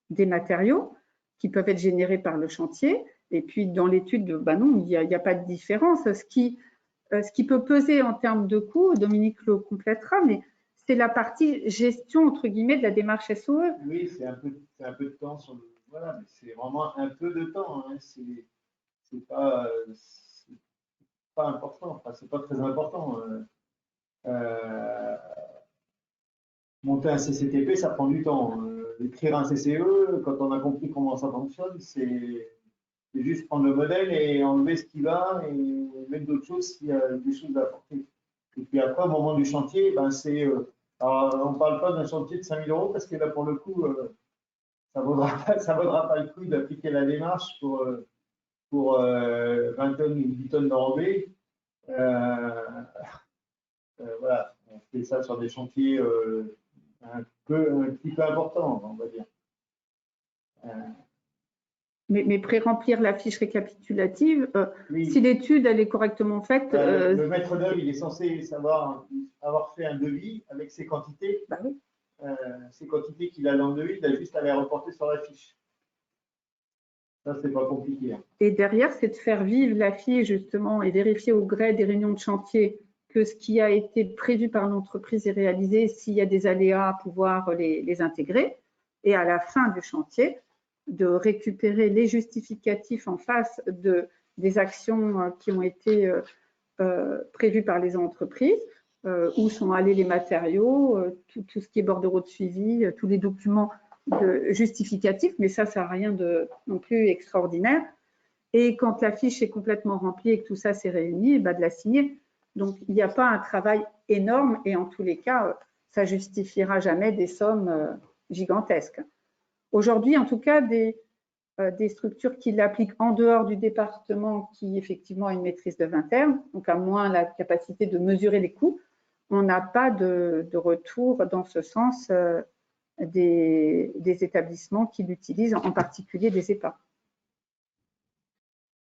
des matériaux qui peuvent être générés par le chantier. Et puis dans l'étude, non, il n'y a pas de différence. Ce qui peut peser en termes de coûts, Dominique le complétera, mais c'est la partie gestion, entre guillemets, de la démarche SOE. Oui, c'est un peu de temps sur le. Voilà, mais c'est vraiment un peu de temps. Hein. C'est pas important, enfin, c'est pas très important. Monter un CCTP, ça prend du temps. Écrire un CCE, quand on a compris comment ça fonctionne, c'est juste prendre le modèle et enlever ce qui va et mettre d'autres choses s'il y a des choses à apporter. Et puis après, au moment du chantier, ben on ne parle pas d'un chantier de 5 000 € parce que là, pour le coup, ça vaudra pas le coup d'appliquer la démarche pour 20 tonnes ou 10 tonnes d'enrobé. Voilà, on fait ça sur des chantiers un petit peu importants, on va dire. Mais pré-remplir la fiche récapitulative, oui. Si l'étude elle est correctement faite… le maître d'œuvre, il est censé avoir fait un devis avec ses quantités. Bah oui. Ces quantités qu'il a dans le devis, il a juste à les reporter sur la fiche. Ça, c'est pas compliqué. Hein. Et derrière, c'est de faire vivre la fiche, justement, et vérifier au gré des réunions de chantier que ce qui a été prévu par l'entreprise est réalisé, s'il y a des aléas, pouvoir les intégrer. Et à la fin du chantier, de récupérer les justificatifs en face des actions qui ont été prévues par les entreprises, où sont allés les matériaux, tout ce qui est bordereau de suivi, tous les documents justificatifs, mais ça n'a rien de non plus extraordinaire. Et quand la fiche est complètement remplie et que tout ça s'est réuni, de la signer. Donc, il n'y a pas un travail énorme et en tous les cas, ça ne justifiera jamais des sommes gigantesques. Aujourd'hui, en tout cas, des structures qui l'appliquent en dehors du département qui effectivement a une maîtrise d'œuvre interne, donc à moins la capacité de mesurer les coûts, on n'a pas de retour dans ce sens des établissements qui l'utilisent, en particulier des EHPAD.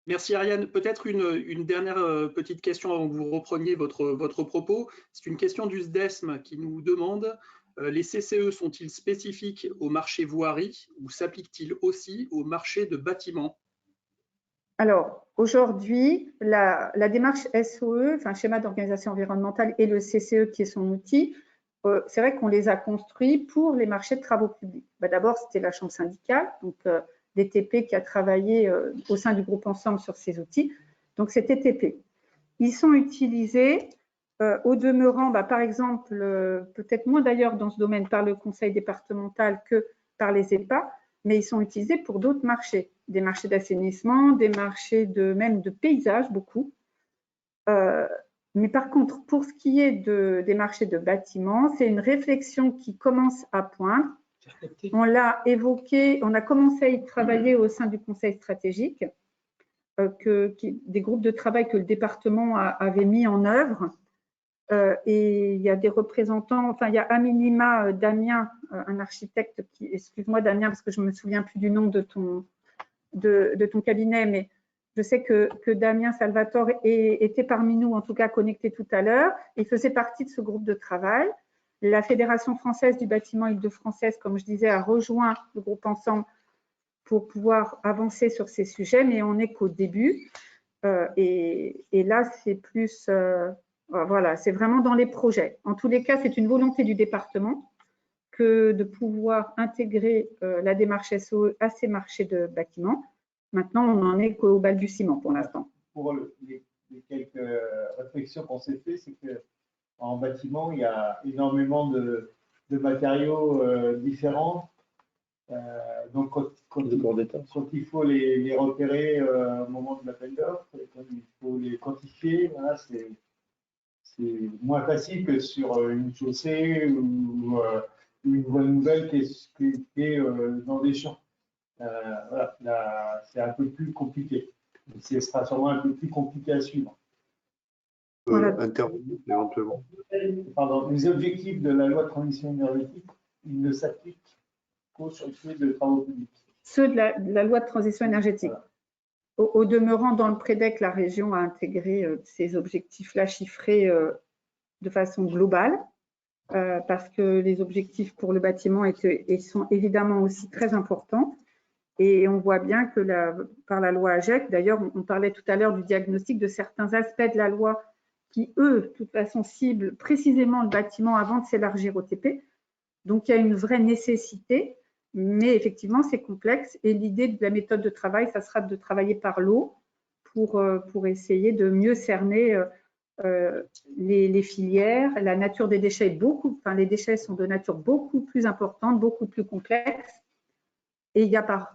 Merci Ariane. Peut-être une dernière petite question avant que vous repreniez votre propos. C'est une question du SDESM qui nous demande les CCE sont-ils spécifiques au marché voirie ou s'appliquent-ils aussi au marché de bâtiments? Alors, aujourd'hui, la démarche SOE, enfin schéma d'organisation environnementale, et le CCE qui est son outil, c'est vrai qu'on les a construits pour les marchés de travaux publics. D'abord, c'était la chambre syndicale, donc DTP qui a travaillé au sein du groupe Ensemble sur ces outils. Donc, c'était TP. Ils sont utilisés au demeurant, par exemple, peut-être moins d'ailleurs dans ce domaine par le conseil départemental que par les EPA, mais ils sont utilisés pour d'autres marchés, des marchés d'assainissement, des marchés même de paysage, beaucoup. Mais par contre, pour ce qui est des marchés de bâtiments, c'est une réflexion qui commence à poindre. On l'a évoqué, on a commencé à y travailler au sein du conseil stratégique, des groupes de travail que le département avait mis en œuvre. Et il y a des représentants, enfin il y a à minima Damien, un architecte qui, excuse-moi Damien parce que je ne me souviens plus du nom de ton cabinet, mais je sais que Damien Salvatore était parmi nous, en tout cas connecté tout à l'heure, et faisait partie de ce groupe de travail. La Fédération française du bâtiment Île-de-France, comme je disais, a rejoint le groupe Ensemble pour pouvoir avancer sur ces sujets, mais on n'est qu'au début. Et là, c'est plus, voilà, c'est vraiment dans les projets. En tous les cas, c'est une volonté du département que de pouvoir intégrer la démarche SOE à ces marchés de bâtiments. Maintenant, on n'en est qu'au balbutiement pour l'instant. Pour les quelques réflexions qu'on s'est fait, c'est qu'en bâtiment, il y a énormément de matériaux différents. Donc, quand il faut les repérer au moment de l'appel d'offres, quand il faut les quantifier, voilà, c'est moins facile que sur une chaussée ou une voie nouvelle qui est dans des champs. Voilà, c'est un peu plus compliqué. Ce sera sûrement un peu plus compliqué à suivre. Intervenir éventuellement. Pardon, les objectifs de la loi de transition énergétique, ils ne s'appliquent qu'aux chantiers de travaux publics. Ceux de la loi de transition énergétique. Voilà. Au demeurant, dans le PREDEC, la région a intégré ces objectifs-là chiffrés de façon globale, parce que les objectifs pour le bâtiment sont évidemment aussi très importants. Et on voit bien que par la loi AGEC, d'ailleurs, on parlait tout à l'heure du diagnostic de certains aspects de la loi qui, eux, de toute façon, ciblent précisément le bâtiment avant de s'élargir au TP. Donc, il y a une vraie nécessité, mais effectivement, c'est complexe. Et l'idée de la méthode de travail, ça sera de travailler par lot pour essayer de mieux cerner les filières. La nature des déchets les déchets sont de nature beaucoup plus importante, beaucoup plus complexe. Et il y a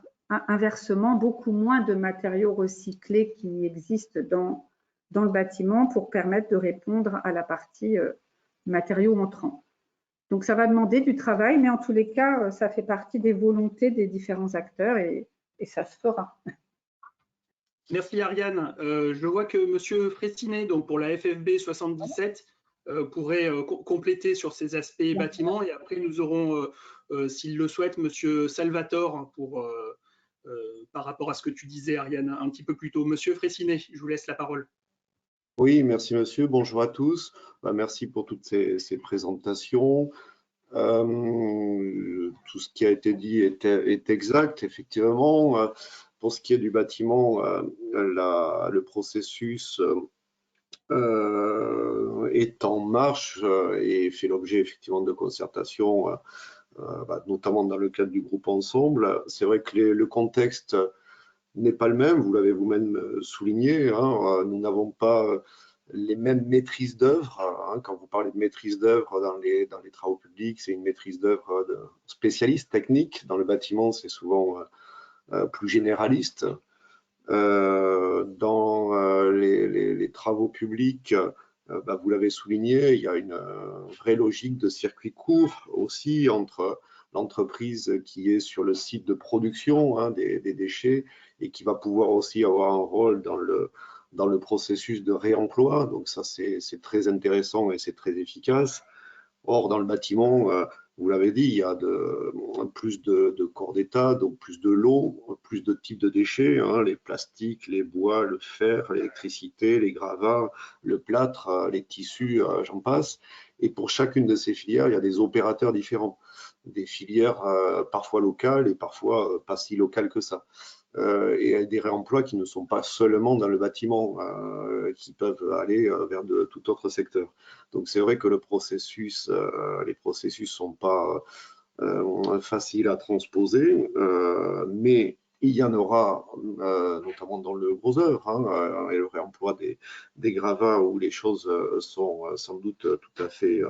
inversement beaucoup moins de matériaux recyclés qui existent dans le bâtiment pour permettre de répondre à la partie matériaux entrants. Donc, ça va demander du travail, mais en tous les cas, ça fait partie des volontés des différents acteurs et ça se fera. Merci Ariane. Je vois que M. Fressinet, donc pour la FFB 77, pourrait compléter sur ces aspects bâtiments. Et après, nous aurons, s'il le souhaite, M. Salvatore par rapport à ce que tu disais, Ariane, un petit peu plus tôt. M. Fressinet, je vous laisse la parole. Oui, merci monsieur. Bonjour à tous. Merci pour toutes ces présentations. Tout ce qui a été dit est exact, effectivement. Pour ce qui est du bâtiment, le processus est en marche et fait l'objet effectivement de concertations, notamment dans le cadre du groupe Ensemble. C'est vrai que le contexte n'est pas le même, vous l'avez vous-même souligné, hein, nous n'avons pas les mêmes maîtrises d'œuvre. Hein, quand vous parlez de maîtrise d'œuvre dans les travaux publics, c'est une maîtrise d'œuvre de spécialiste technique. Dans le bâtiment, c'est souvent plus généraliste. Dans les travaux publics, vous l'avez souligné, il y a une vraie logique de circuit court aussi entre l'entreprise qui est sur le site de production des déchets et qui va pouvoir aussi avoir un rôle dans le processus de réemploi. Donc ça, c'est très intéressant et c'est très efficace. Or, dans le bâtiment, vous l'avez dit, il y a plus de corps d'état, donc plus de lots, plus de types de déchets, hein, les plastiques, les bois, le fer, l'électricité, les gravats, le plâtre, les tissus, j'en passe. Et pour chacune de ces filières, il y a des opérateurs différents, des filières parfois locales et parfois pas si locales que ça. et des réemplois qui ne sont pas seulement dans le bâtiment, qui peuvent aller vers de tout autre secteur. Donc c'est vrai que les processus sont pas faciles à transposer, mais il y en aura, notamment dans le gros œuvre, et le réemploi des gravats où les choses sont sans doute tout à fait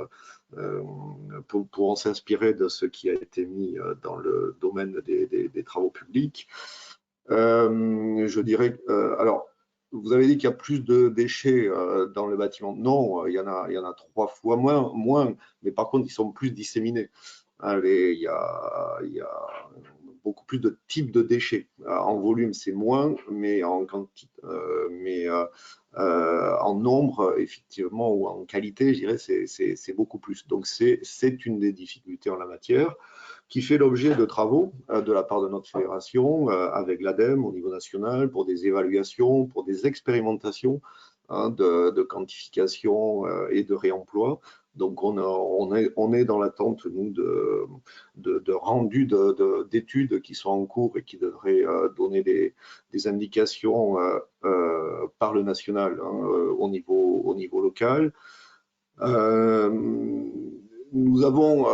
pourront s'inspirer de ce qui a été mis dans le domaine des travaux publics. Je dirais, alors, vous avez dit qu'il y a plus de déchets dans le bâtiment. Non, il y en a 3 fois moins, mais par contre, ils sont plus disséminés. Allez, il y a beaucoup plus de types de déchets. En volume, c'est moins, mais en quantité, en nombre, effectivement, ou en qualité, je dirais, c'est beaucoup plus. Donc, c'est une des difficultés en la matière qui fait l'objet de travaux de la part de notre fédération avec l'ADEME au niveau national pour des évaluations, pour des expérimentations de quantification et de réemploi. Donc, on est dans l'attente, nous, de rendus d'études qui sont en cours et qui devraient donner des indications par le national au niveau local. Nous avons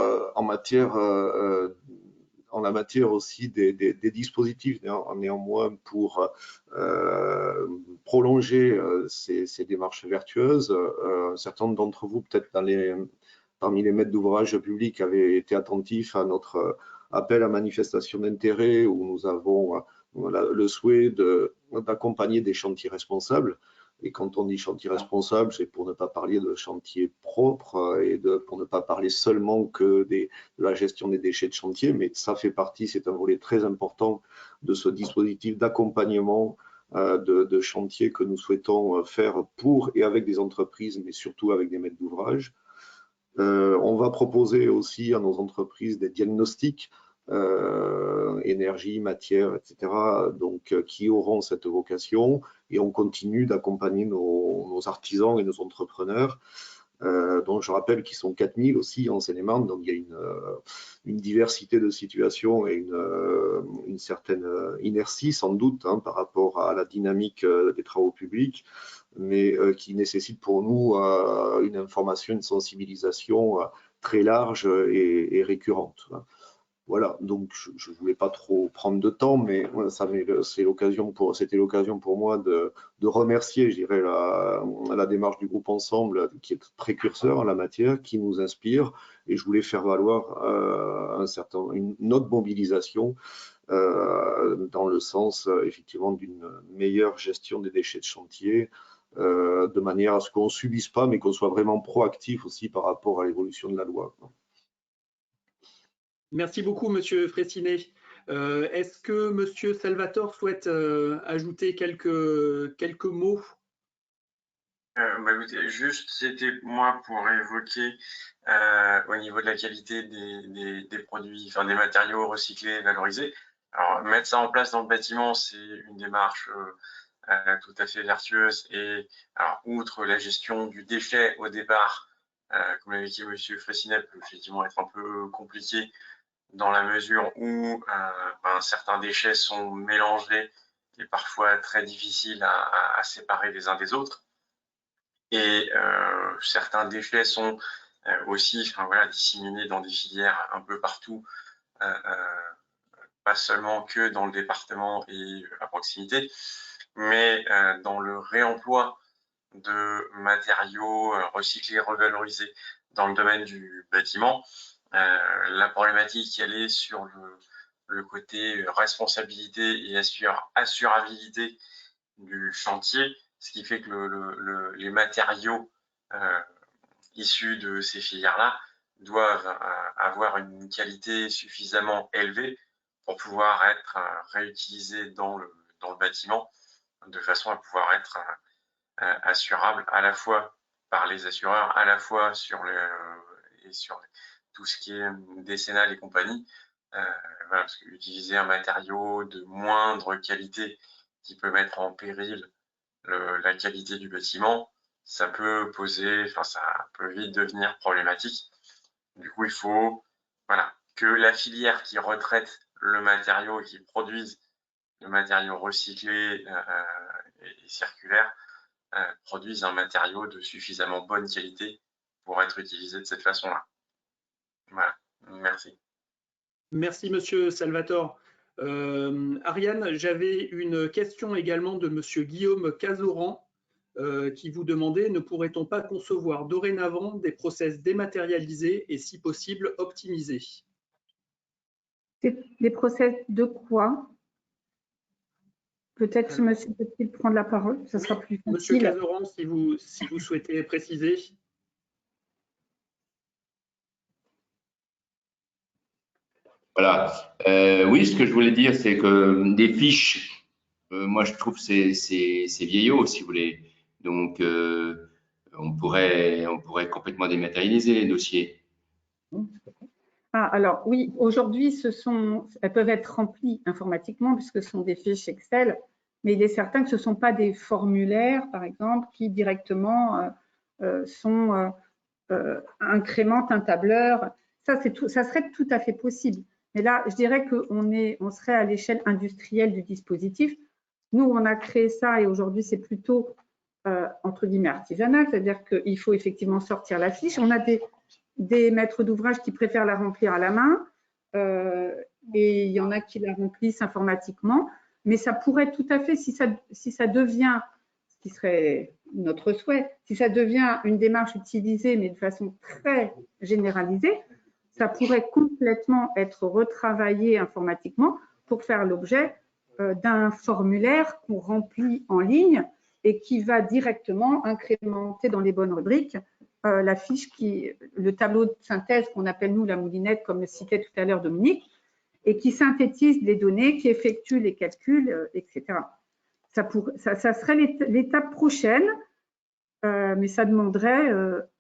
en la matière aussi des dispositifs néanmoins pour prolonger ces démarches vertueuses. Un certain nombre d'entre vous, peut-être parmi les maîtres d'ouvrage publics, avaient été attentifs à notre appel à manifestation d'intérêt où nous avons le souhait d'accompagner des chantiers responsables. Et quand on dit chantier responsable, c'est pour ne pas parler de chantier propre et pour ne pas parler seulement que de la gestion des déchets de chantier, mais ça fait partie, c'est un volet très important de ce dispositif d'accompagnement de chantier que nous souhaitons faire pour et avec des entreprises, mais surtout avec des maîtres d'ouvrage. On va proposer aussi à nos entreprises des diagnostics énergie, matière, etc., donc qui auront cette vocation, et on continue d'accompagner nos artisans et nos entrepreneurs, dont je rappelle qu'ils sont 4000 aussi en Seine-et-Marne, donc il y a une diversité de situations et une certaine inertie sans doute par rapport à la dynamique des travaux publics, mais qui nécessite pour nous une information, une sensibilisation très large et récurrente. Voilà, donc je ne voulais pas trop prendre de temps, mais c'était l'occasion pour moi de remercier, je dirais, la démarche du groupe Ensemble, qui est précurseur en la matière, qui nous inspire, et je voulais faire valoir une autre mobilisation dans le sens, effectivement, d'une meilleure gestion des déchets de chantier, de manière à ce qu'on ne subisse pas, mais qu'on soit vraiment proactif aussi par rapport à l'évolution de la loi. Merci beaucoup, Monsieur Fraissinet. Est-ce que Monsieur Salvatore souhaite ajouter quelques mots? Écoutez, juste, c'était moi pour évoquer au niveau de la qualité des produits, enfin des matériaux recyclés et valorisés. Alors, mettre ça en place dans le bâtiment, c'est une démarche tout à fait vertueuse. Et alors, outre la gestion du déchet au départ, comme l'avait dit Monsieur Fraissinet, peut effectivement être un peu compliqué dans la mesure où certains déchets sont mélangés et parfois très difficiles à séparer les uns des autres. Et certains déchets sont aussi disséminés dans des filières un peu partout, pas seulement que dans le département et à proximité, mais dans le réemploi de matériaux recyclés, revalorisés dans le domaine du bâtiment. La problématique, elle est sur le côté responsabilité et assurabilité du chantier, ce qui fait que les matériaux issus de ces filières-là doivent avoir une qualité suffisamment élevée pour pouvoir être réutilisés dans le bâtiment, de façon à pouvoir être assurable à la fois par les assureurs, à la fois sur tout ce qui est décennal et compagnie, parce qu'utiliser un matériau de moindre qualité qui peut mettre en péril la qualité du bâtiment, ça peut vite devenir problématique. Du coup, il faut que la filière qui retraite le matériau et qui produise matériaux recyclés et circulaires produisent un matériau de suffisamment bonne qualité pour être utilisé de cette façon-là. Voilà, merci. Merci, Monsieur Salvatore. Ariane, j'avais une question également de Monsieur Guillaume Cazoran qui vous demandait: ne pourrait-on pas concevoir dorénavant des process dématérialisés et si possible optimisés? Des process de quoi? Peut-être Monsieur peut-il prendre la parole, ça sera plus facile. Monsieur Cazoran, si vous souhaitez préciser. Voilà. Oui, ce que je voulais dire, c'est que des fiches, moi je trouve c'est vieillot, si vous voulez. Donc, on pourrait complètement dématérialiser les dossiers. Ah, alors oui, aujourd'hui, elles peuvent être remplies informatiquement puisque ce sont des fiches Excel, mais il est certain que ce ne sont pas des formulaires, par exemple, qui directement incrémentent un tableur. Ça serait tout à fait possible. Mais là, je dirais qu'on serait à l'échelle industrielle du dispositif. Nous, on a créé ça et aujourd'hui, c'est plutôt, entre guillemets, artisanal, c'est-à-dire qu'il faut effectivement sortir la fiche. On a des maîtres d'ouvrage qui préfèrent la remplir à la main et il y en a qui la remplissent informatiquement. Mais ça pourrait tout à fait, si ça devient, ce qui serait notre souhait, si ça devient une démarche utilisée mais de façon très généralisée, ça pourrait complètement être retravaillé informatiquement pour faire l'objet d'un formulaire qu'on remplit en ligne et qui va directement incrémenter dans les bonnes rubriques la fiche le tableau de synthèse qu'on appelle nous la moulinette, comme le citait tout à l'heure Dominique, et qui synthétise les données, qui effectue les calculs, etc. Ça serait l'étape prochaine, mais ça demanderait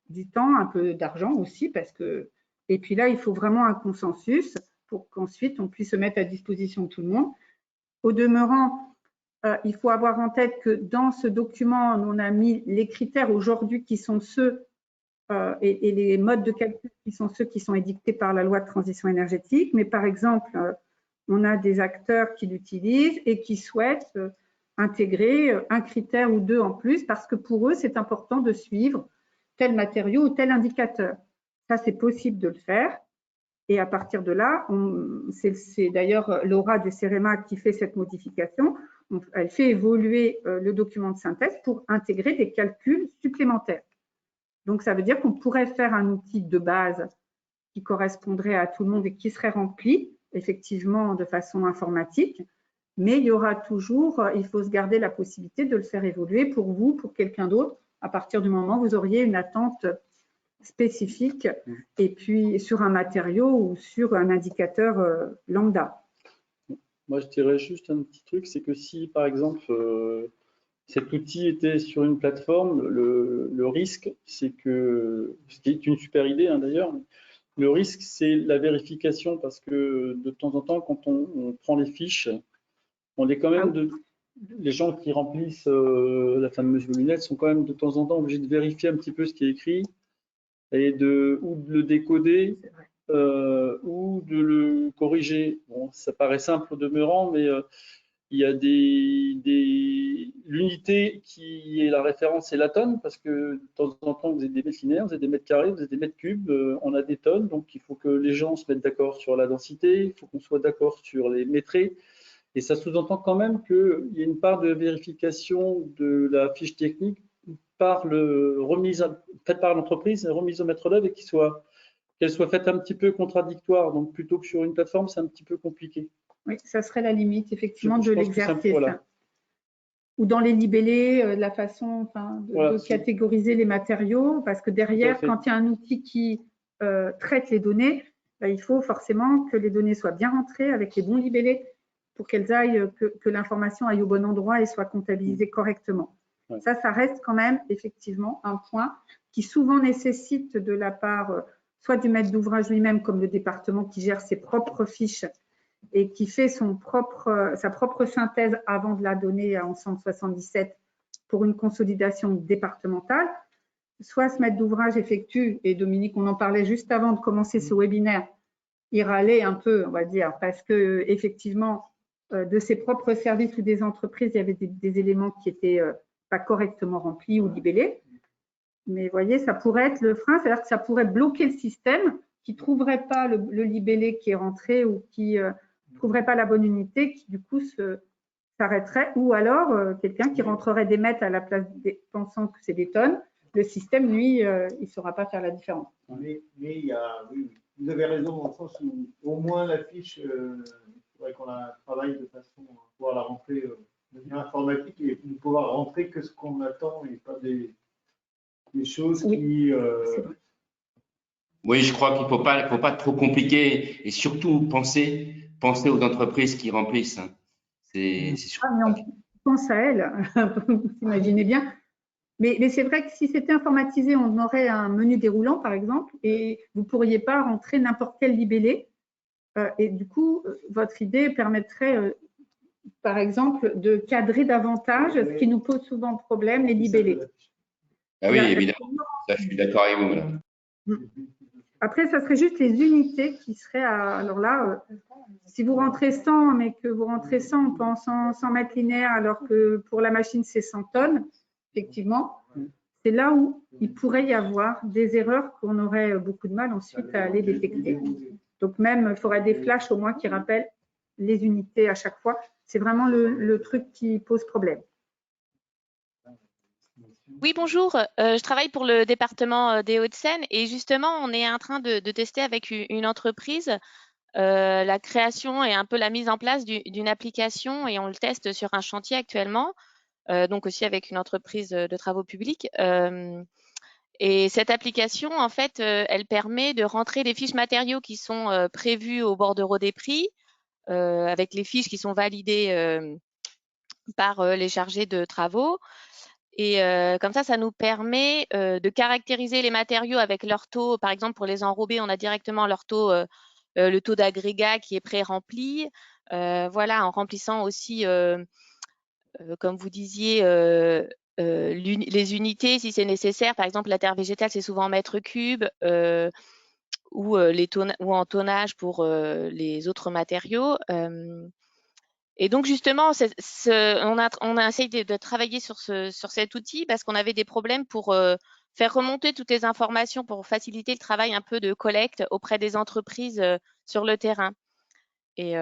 du temps, un peu d'argent aussi, et puis là, il faut vraiment un consensus pour qu'ensuite on puisse se mettre à disposition de tout le monde. Au demeurant, il faut avoir en tête que dans ce document, on a mis les critères aujourd'hui qui sont ceux et les modes de calcul qui sont ceux qui sont édictés par la loi de transition énergétique. Mais par exemple, on a des acteurs qui l'utilisent et qui souhaitent intégrer un critère ou deux en plus parce que pour eux, c'est important de suivre tel matériau ou tel indicateur. Ça, c'est possible de le faire. Et à partir de là, c'est d'ailleurs Laura du CEREMA qui fait cette modification. Elle fait évoluer le document de synthèse pour intégrer des calculs supplémentaires. Donc, ça veut dire qu'on pourrait faire un outil de base qui correspondrait à tout le monde et qui serait rempli, effectivement, de façon informatique. Mais il y aura toujours, il faut se garder la possibilité de le faire évoluer pour vous, pour quelqu'un d'autre, à partir du moment où vous auriez une attente spécifique et puis sur un matériau ou sur un indicateur lambda. Moi, je dirais juste un petit truc, c'est que si, par exemple, cet outil était sur une plateforme, le risque, c'est que, ce qui est une super idée hein, d'ailleurs, le risque, c'est la vérification parce que de temps en temps, quand on prend les fiches, on est quand même les gens qui remplissent la fameuse moulinette sont quand même de temps en temps obligés de vérifier un petit peu ce qui est écrit et ou de le décoder ou de le corriger. Bon, ça paraît simple au demeurant, mais il y a l'unité qui est la référence, c'est la tonne, parce que de temps en temps, vous avez des mètres linéaires, vous avez des mètres carrés, vous avez des mètres cubes, on a des tonnes, donc il faut que les gens se mettent d'accord sur la densité, il faut qu'on soit d'accord sur les métrés, et ça sous-entend quand même qu'il y a une part de vérification de la fiche technique faite par l'entreprise, remise au maître d'œuvre, et qu'elle soit faite un petit peu contradictoire, donc plutôt que sur une plateforme, c'est un petit peu compliqué. Oui, ça serait la limite, effectivement, de l'exercice. Voilà. Ou dans les libellés, la façon de catégoriser les matériaux, parce que derrière, quand il y a un outil qui traite les données, il faut forcément que les données soient bien rentrées avec les bons libellés pour qu'elles aillent, que l'information aille au bon endroit et soit comptabilisée correctement. Ouais. Ça reste quand même effectivement un point qui souvent nécessite de la part soit du maître d'ouvrage lui-même, comme le département qui gère ses propres fiches et qui fait sa propre synthèse avant de la donner à Ensemble 77 pour une consolidation départementale, soit ce maître d'ouvrage effectue, et Dominique, on en parlait juste avant de commencer ce webinaire, il râlait un peu, on va dire, parce que effectivement, de ses propres services ou des entreprises, il y avait des éléments qui n'étaient pas correctement remplis ou libellés. Mais vous voyez, ça pourrait être le frein, c'est-à-dire que ça pourrait bloquer le système qui ne trouverait pas le libellé qui est rentré ou qui ne trouverait pas la bonne unité, qui du coup s'arrêterait, ou alors quelqu'un qui rentrerait des mètres à la place pensant que c'est des tonnes. Le système, lui, il ne saura pas faire la différence. Mais il y a, oui, vous avez raison dans le sens où au moins la fiche, il faudrait qu'on la travaille de façon à pouvoir la rentrer de manière informatique et pouvoir rentrer que ce qu'on attend et pas des choses qui… Oui, je crois qu'il ne faut pas trop compliquer et surtout penser aux entreprises qui remplissent. Hein. C'est sûr. Mais on pense à elles, vous imaginez bien. Mais c'est vrai que si c'était informatisé, on aurait un menu déroulant, par exemple, et vous ne pourriez pas rentrer n'importe quel libellé. Et du coup, votre idée permettrait, par exemple, de cadrer davantage ce qui nous pose souvent problème, les libellés. Ah oui, évidemment. Ça, je suis d'accord avec vous. Là. Après, ça serait juste les unités qui seraient alors là, si vous rentrez 100, mais que vous rentrez 100 en pensant 100 mètres linéaires, alors que pour la machine, c'est 100 tonnes, effectivement, c'est là où il pourrait y avoir des erreurs qu'on aurait beaucoup de mal ensuite à les détecter. Donc même, il faudrait des flashs au moins qui rappellent les unités à chaque fois. C'est vraiment le truc qui pose problème. Oui, bonjour. Je travaille pour le département des Hauts-de-Seine et justement, on est en train de tester avec une entreprise la création et un peu la mise en place d'une application et on le teste sur un chantier actuellement, donc aussi avec une entreprise de travaux publics. Et cette application, en fait, elle permet de rentrer les fiches matériaux qui sont prévues au bordereau des prix, avec les fiches qui sont validées par les chargés de travaux. Et comme ça nous permet de caractériser les matériaux avec leur taux. Par exemple, pour les enrobés, on a directement leur taux, le taux d'agrégat qui est pré-rempli. Voilà, en remplissant aussi, comme vous disiez, les unités si c'est nécessaire. Par exemple, la terre végétale, c'est souvent en mètres cubes ou en tonnage pour les autres matériaux. Et donc justement, on a essayé de travailler sur cet outil parce qu'on avait des problèmes pour faire remonter toutes les informations pour faciliter le travail un peu de collecte auprès des entreprises sur le terrain. Et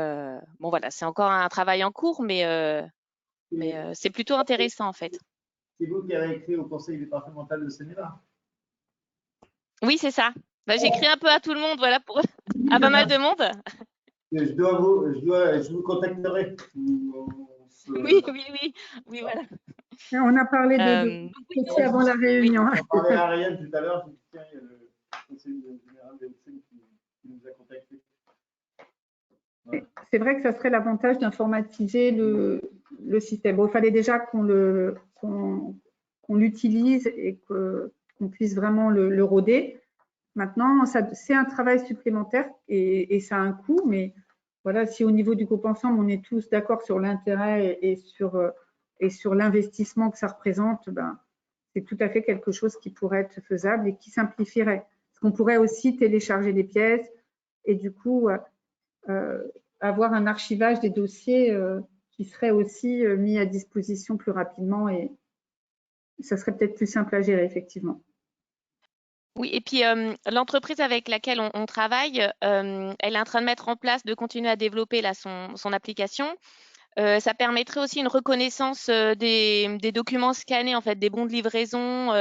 bon voilà, c'est encore un travail en cours, mais c'est plutôt intéressant en fait. C'est vous qui avez écrit au conseil départemental de Seine-et-Marne? Oui, c'est ça. Bah, j'écris un peu à tout le monde, voilà, à pas mal de monde. Je vous contacterai. Oui, voilà. On a parlé de avant la réunion. On parlait à Ariane tout à l'heure, il y a le conseil général des Hauts-de-Seine qui nous a contactés. Voilà. C'est vrai que ça serait l'avantage d'informatiser le système. Bon, il fallait déjà qu'on l'utilise et qu'on puisse vraiment le roder. Maintenant, c'est un travail supplémentaire et ça a un coût, mais voilà, si au niveau du groupe ensemble, on est tous d'accord sur l'intérêt et sur l'investissement que ça représente, ben, c'est tout à fait quelque chose qui pourrait être faisable et qui simplifierait. Parce qu'on pourrait aussi télécharger les pièces et du coup avoir un archivage des dossiers qui serait aussi mis à disposition plus rapidement et ça serait peut-être plus simple à gérer, effectivement. Oui, et puis l'entreprise avec laquelle on travaille, elle est en train de mettre en place, de continuer à développer là, son application. Ça permettrait aussi une reconnaissance des documents scannés, en fait, des bons de livraison.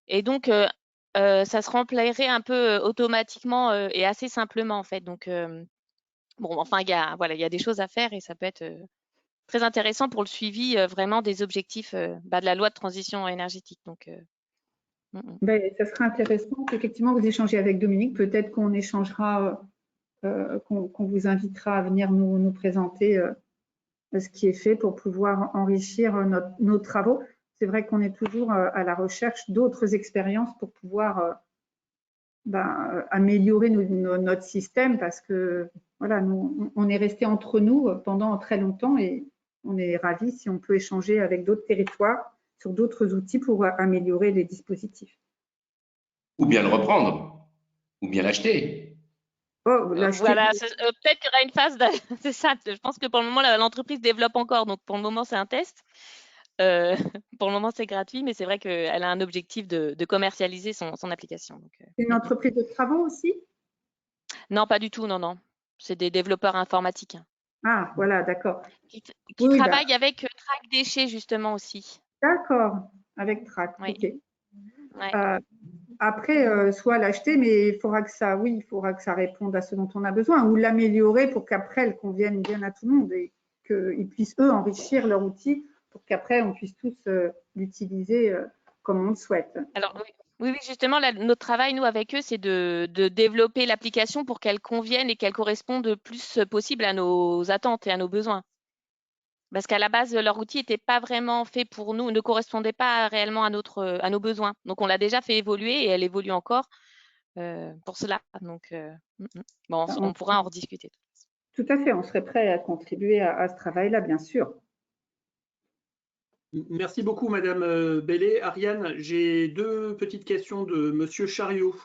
Et donc, ça se remplirait un peu automatiquement et assez simplement, en fait. Donc, bon, enfin, il y a des choses à faire et ça peut être très intéressant pour le suivi vraiment des objectifs de la loi de transition énergétique. Donc, ça serait intéressant qu'effectivement vous échangez avec Dominique. Peut-être qu'on échangera, qu'on vous invitera à venir nous présenter ce qui est fait pour pouvoir enrichir nos travaux. C'est vrai qu'on est toujours à la recherche d'autres expériences pour pouvoir améliorer notre système parce que voilà, nous, on est resté entre nous pendant très longtemps et on est ravis si on peut échanger avec d'autres territoires sur d'autres outils pour améliorer les dispositifs. Ou bien le reprendre, ou bien l'acheter. Voilà, peut-être qu'il y aura une phase de... C'est ça, je pense que pour le moment, l'entreprise développe encore, donc pour le moment, c'est un test. Pour le moment, c'est gratuit, mais c'est vrai qu'elle a un objectif de commercialiser son application. Une entreprise de travaux aussi? Non, pas du tout, non, non. C'est des développeurs informatiques. Ah, voilà, d'accord. Qui travaillent avec Track Déchets, justement, aussi. D'accord, avec Track, oui. ok. Ouais. Après, soit l'acheter, mais il faudra que ça réponde à ce dont on a besoin, ou l'améliorer pour qu'après, elle convienne bien à tout le monde et qu'ils puissent, eux, enrichir leur outil pour qu'après, on puisse tous l'utiliser comme on le souhaite. Alors, oui, justement, notre travail, nous, avec eux, c'est de développer l'application pour qu'elle convienne et qu'elle corresponde le plus possible à nos attentes et à nos besoins. Parce qu'à la base, leur outil n'était pas vraiment fait pour nous, ne correspondait pas réellement à nos besoins. Donc, on l'a déjà fait évoluer et elle évolue encore pour cela. Donc, bon, on pourra en rediscuter. Tout à fait, on serait prêt à contribuer à ce travail-là, bien sûr. Merci beaucoup, Madame Bellé. Ariane, j'ai deux petites questions de Monsieur Chariot,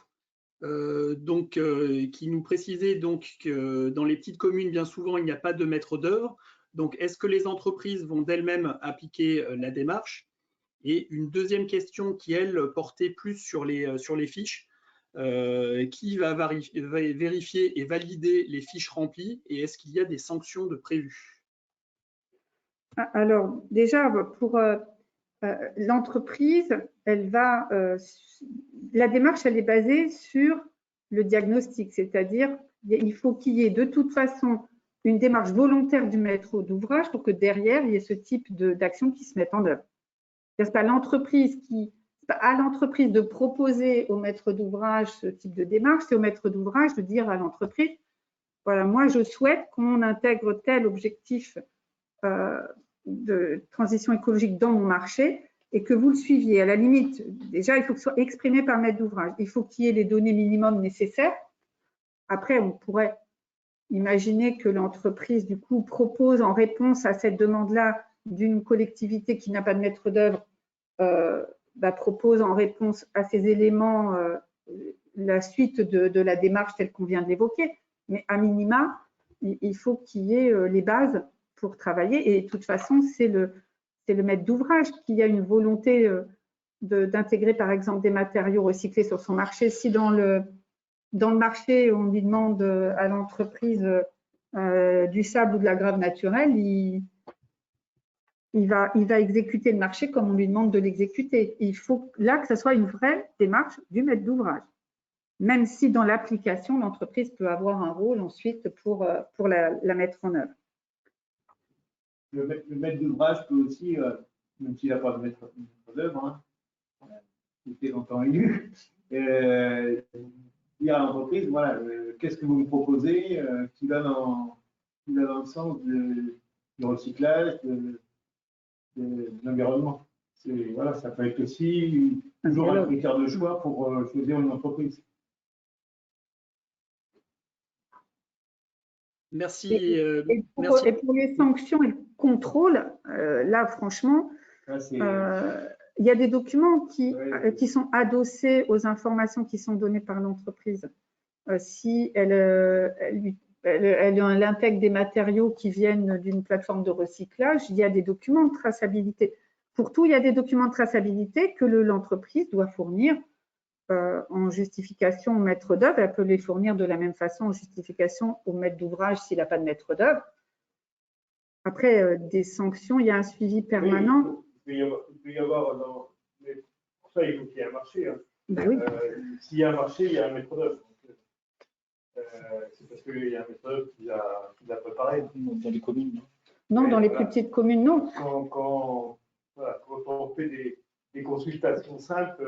qui nous précisait donc que dans les petites communes, bien souvent, il n'y a pas de maître d'œuvre. Donc, est-ce que les entreprises vont d'elles-mêmes appliquer la démarche? Et une deuxième question qui, elle, portait plus sur les fiches. Qui va vérifier et valider les fiches remplies et est-ce qu'il y a des sanctions de prévues? Alors, déjà, pour l'entreprise, la démarche, elle est basée sur le diagnostic, c'est-à-dire il faut qu'il y ait de toute façon une démarche volontaire du maître d'ouvrage pour que derrière, il y ait ce type d'action qui se mette en œuvre. C'est pas à l'entreprise de proposer au maître d'ouvrage ce type de démarche, c'est au maître d'ouvrage de dire à l'entreprise, voilà, moi je souhaite qu'on intègre tel objectif de transition écologique dans mon marché et que vous le suiviez. À la limite, déjà, il faut que ce soit exprimé par le maître d'ouvrage. Il faut qu'il y ait les données minimum nécessaires. Après, on pourrait imaginer que l'entreprise, du coup, propose en réponse à cette demande-là d'une collectivité qui n'a pas de maître d'œuvre, propose en réponse à ces éléments la suite de la démarche telle qu'on vient de l'évoquer. Mais à minima, il faut qu'il y ait les bases pour travailler. Et de toute façon, c'est le maître d'ouvrage qui a une volonté d'intégrer, par exemple, des matériaux recyclés sur son marché. Si dans le marché, on lui demande à l'entreprise du sable ou de la grave naturelle, il va exécuter le marché comme on lui demande de l'exécuter. Il faut là que ce soit une vraie démarche du maître d'ouvrage, même si dans l'application, l'entreprise peut avoir un rôle ensuite pour la mettre en œuvre. Le maître d'ouvrage peut aussi, même s'il n'a pas de maître d'œuvre, c'était longtemps élu, dire à l'entreprise, voilà, qu'est-ce que vous me proposez qui va dans le sens du recyclage, de l'environnement. Voilà, ça peut être aussi toujours un critère de choix pour choisir une entreprise. Merci. Et pour les sanctions et le contrôle, là, franchement, il y a des documents qui sont adossés aux informations qui sont données par l'entreprise. Si elle intègre des matériaux qui viennent d'une plateforme de recyclage, il y a des documents de traçabilité. Pour tout, il y a des documents de traçabilité que l'entreprise doit fournir en justification au maître d'œuvre. Elle peut les fournir de la même façon en justification au maître d'ouvrage s'il n'a pas de maître d'œuvre. Après, des sanctions, il y a un suivi permanent. Oui, il peut y avoir pour ça, il faut qu'il y ait un marché. Ben oui. S'il y a un marché, il y a un maître d'œuvre. C'est parce qu'il y a un maître d'œuvre qui l'a préparé. Dans les communes, non, dans les plus petites communes, non. Quand on fait des consultations simples,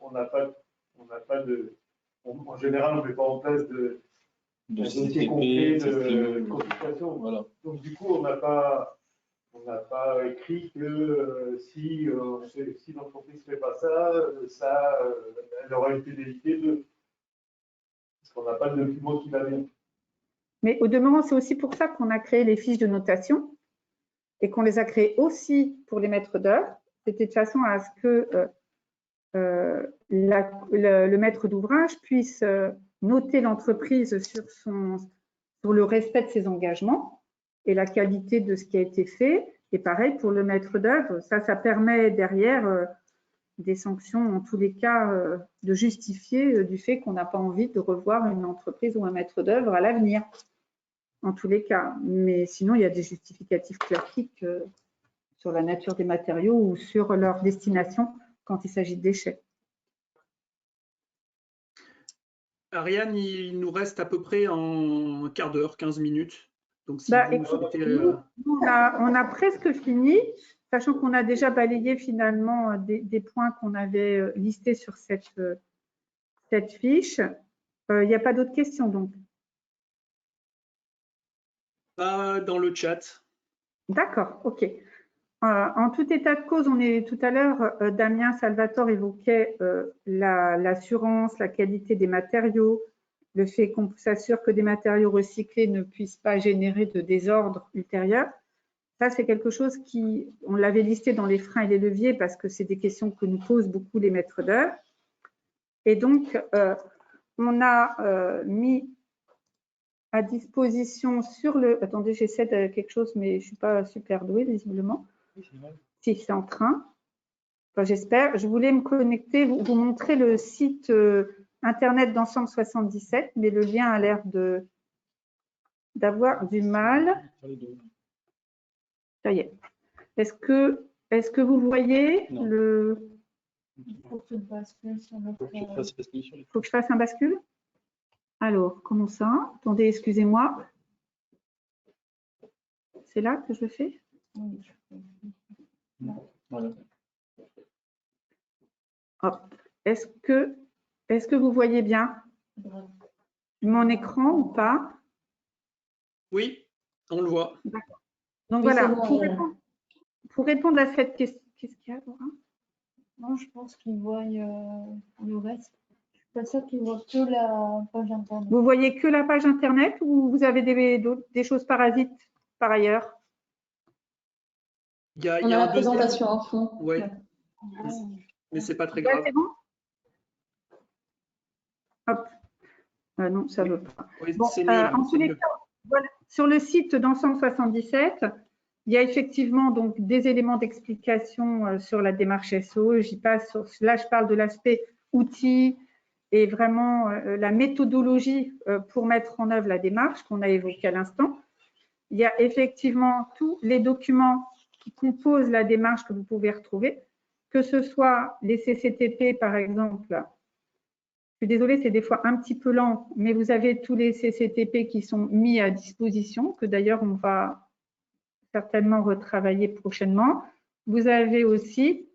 on n'a pas de. En général, on ne met pas en place de dossier complet de consultation. Voilà. Donc, du coup, on n'a pas écrit que si l'entreprise ne fait pas ça, elle aura une pénalité de. Parce qu'on n'a pas de document qui va bien. Mais au demeurant, c'est aussi pour ça qu'on a créé les fiches de notation et qu'on les a créées aussi pour les maîtres d'œuvre. C'était de façon à ce que le maître d'ouvrage puisse noter l'entreprise sur le respect de ses engagements et la qualité de ce qui a été fait. Et pareil pour le maître d'œuvre, ça permet derrière des sanctions, en tous les cas, de justifier du fait qu'on n'a pas envie de revoir une entreprise ou un maître d'œuvre à l'avenir, en tous les cas. Mais sinon, il y a des justificatifs classiques sur la nature des matériaux ou sur leur destination quand il s'agit de déchets. Ariane, il nous reste à peu près un quart d'heure, 15 minutes. Donc, si vous souhaitez… on a presque fini, sachant qu'on a déjà balayé finalement des points qu'on avait listés sur cette fiche. Il n'y a pas d'autres questions donc? Pas dans le chat. D'accord, ok. En tout état de cause, tout à l'heure, Damien Salvatore évoquait l'assurance, la qualité des matériaux, le fait qu'on s'assure que des matériaux recyclés ne puissent pas générer de désordre ultérieur. Ça, c'est quelque chose on l'avait listé dans les freins et les leviers parce que c'est des questions que nous posent beaucoup les maîtres d'œuvre. Et donc, on a mis à disposition sur le… Attendez, j'essaie de quelque chose, mais je ne suis pas super douée, visiblement. Si, c'est en train. Enfin, j'espère. Je voulais me connecter, vous montrer le site Internet d'Ensemble 77, mais le lien a l'air d'avoir du mal. Ça y est. Est-ce que vous voyez le… Il faut que tu bascules sur notre… Il faut que je fasse un bascule? Alors, comment ça? Attendez, excusez-moi. C'est là que je le fais? Voilà. Hop. Est-ce que vous voyez bien mon écran ou pas? Oui, on le voit. D'accord. Donc Oui, voilà, bon, pour répondre à cette question, qu'est-ce qu'il y a, Laura? Non, je pense qu'ils voient le reste. Je suis pas sûre qu'ils voient que la page internet. Vous voyez que la page internet ou vous avez des choses parasites par ailleurs? Il y a on a la un deuxième… présentation en fond. Ouais. Mais c'est pas très Là, grave. c'est bon? Hop. Non, ça ne veut pas. Oui, Bon, c'est mieux, en tous les cas, voilà, sur le site d'Ensemble 77, il y a effectivement donc des éléments d'explication sur la démarche SO. J'y passe. Là, je parle de l'aspect outils et vraiment la méthodologie pour mettre en œuvre la démarche qu'on a évoquée à l'instant. Il y a effectivement tous les documents qui composent la démarche que vous pouvez retrouver, que ce soit les CCTP par exemple. Je suis désolée, c'est des fois un petit peu lent, mais vous avez tous les CCTP qui sont mis à disposition, que d'ailleurs on va certainement retravailler prochainement. Vous avez aussi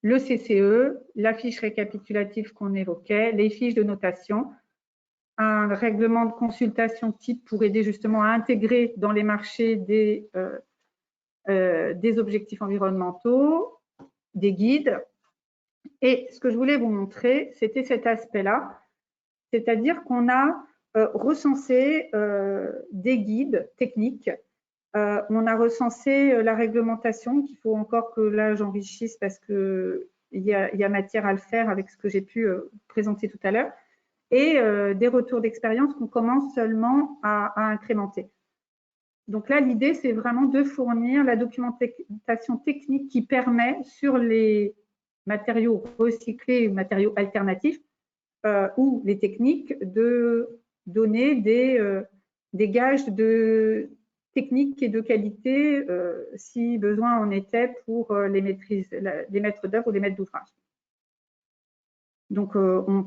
le CCE, la fiche récapitulative qu'on évoquait, les fiches de notation, un règlement de consultation type pour aider justement à intégrer dans les marchés des objectifs environnementaux, des guides. Et ce que je voulais vous montrer, c'était cet aspect-là, c'est-à-dire qu'on a recensé des guides techniques. On a recensé la réglementation qu'il faut encore que là j'enrichisse parce qu'il y a matière à le faire avec ce que j'ai pu présenter tout à l'heure, et des retours d'expérience qu'on commence seulement à incrémenter. Donc là, l'idée, c'est vraiment de fournir la documentation technique qui permet sur les matériaux recyclés, matériaux alternatifs ou les techniques de donner des gages de technique et de qualité si besoin en était pour les maîtres d'œuvre ou les maîtres d'ouvrage. Donc, vous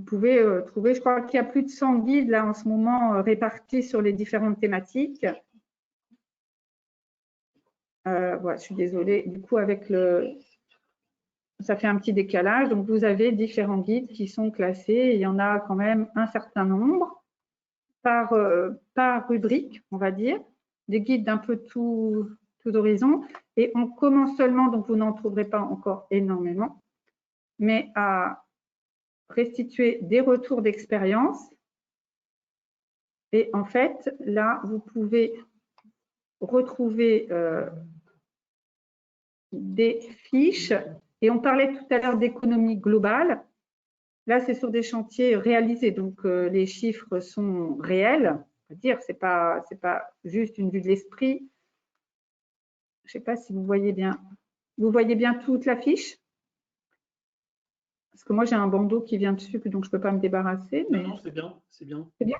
pouvez trouver, je crois qu'il y a plus de 100 guides là en ce moment répartis sur les différentes thématiques. Voilà, je suis désolée. Du coup, avec ça fait un petit décalage. Donc, vous avez différents guides qui sont classés. Il y en a quand même un certain nombre par rubrique, on va dire, des guides d'un peu tout horizon. Et on commence seulement, donc vous n'en trouverez pas encore énormément, mais à restituer des retours d'expérience. Et en fait, là, vous pouvez retrouver des fiches. Et on parlait tout à l'heure d'économie globale. Là, c'est sur des chantiers réalisés, donc les chiffres sont réels. On va dire, c'est pas juste une vue de l'esprit. Je ne sais pas si vous voyez bien. Vous voyez bien toute la fiche? Parce que moi, j'ai un bandeau qui vient dessus, donc je ne peux pas me débarrasser. Mais... Non, c'est bien, c'est bien. C'est bien?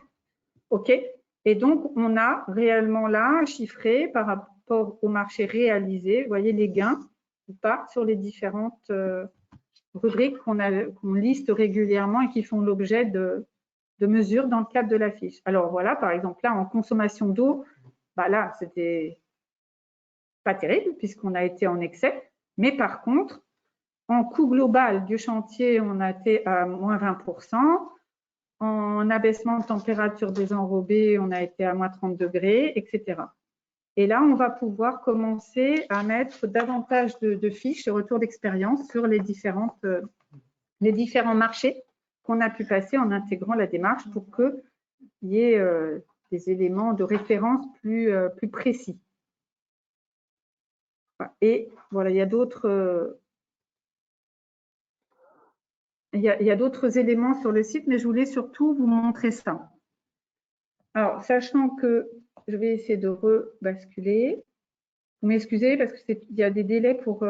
OK. Et donc, on a réellement là chiffré par rapport au marché réalisé, vous voyez les gains ou pas sur les différentes rubriques qu'on liste régulièrement et qui font l'objet de mesures dans le cadre de la fiche. Alors voilà, par exemple, là, en consommation d'eau, bah là, c'était pas terrible puisqu'on a été en excès. Mais par contre, en coût global du chantier, on a été à moins 20%. En abaissement de température des enrobés, on a été à moins 30 degrés, etc. Et là, on va pouvoir commencer à mettre davantage de fiches de retour d'expérience sur les différents marchés qu'on a pu passer en intégrant la démarche pour qu'il y ait des éléments de référence plus précis. Et voilà, il y a d'autres éléments sur le site, mais je voulais surtout vous montrer ça. Alors, sachant que je vais essayer de rebasculer. Vous m'excusez parce qu'il y a des délais pour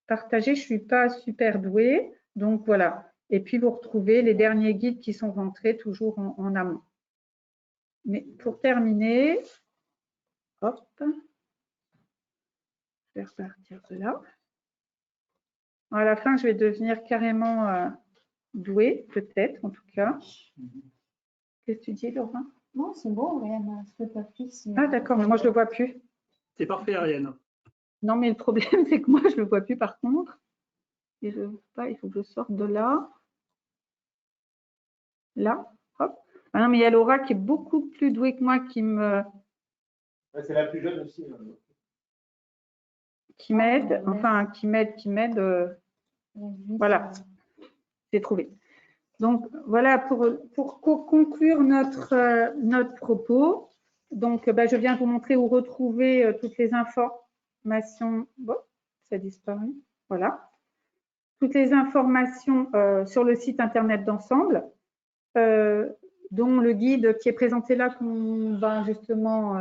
partager. Je ne suis pas super douée. Donc, voilà. Et puis, vous retrouvez les derniers guides qui sont rentrés toujours en amont. Mais pour terminer, hop, je vais repartir de là. À la fin, je vais devenir carrément douée, peut-être, en tout cas. Qu'est-ce que tu dis, Laurent? Non, c'est bon, Ariane. Ah, d'accord, mais moi, je ne le vois plus. C'est parfait, Ariane. Non, mais le problème, c'est que moi, je ne le vois plus par contre. Et je ne veux pas, il faut que je sorte de là. Là, hop. Ah non, mais il y a Laura qui est beaucoup plus douée que moi qui me. C'est la plus jeune aussi. Qui m'aide, enfin, qui m'aide. Voilà, j'ai trouvé. Donc, voilà, pour conclure notre propos, donc, je viens vous montrer où retrouver toutes les informations. Bon, ça a disparu. Voilà. Toutes les informations sur le site internet d'Ensemble, dont le guide qui est présenté là, qu'on va justement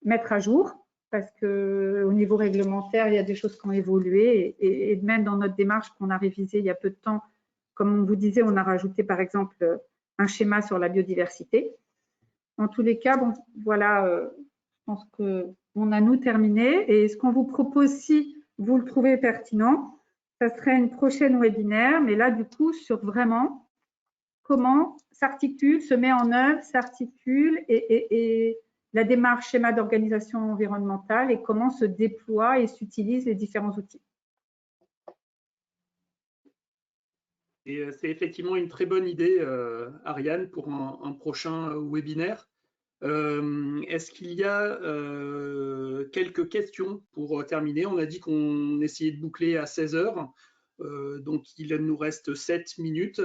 mettre à jour, parce qu'au niveau réglementaire, il y a des choses qui ont évolué, et même dans notre démarche qu'on a révisée il y a peu de temps, comme on vous disait, on a rajouté par exemple un schéma sur la biodiversité. En tous les cas, bon, voilà, je pense qu'on a nous terminé. Et ce qu'on vous propose, si vous le trouvez pertinent, ça serait une prochaine webinaire, mais là, du coup, sur vraiment comment s'articule, se met en œuvre, s'articule et la démarche schéma d'organisation environnementale et comment se déploient et s'utilisent les différents outils. Et c'est effectivement une très bonne idée, Ariane, pour un prochain webinaire. Est-ce qu'il y a quelques questions pour terminer? On a dit qu'on essayait de boucler à 16 heures, donc il nous reste 7 minutes.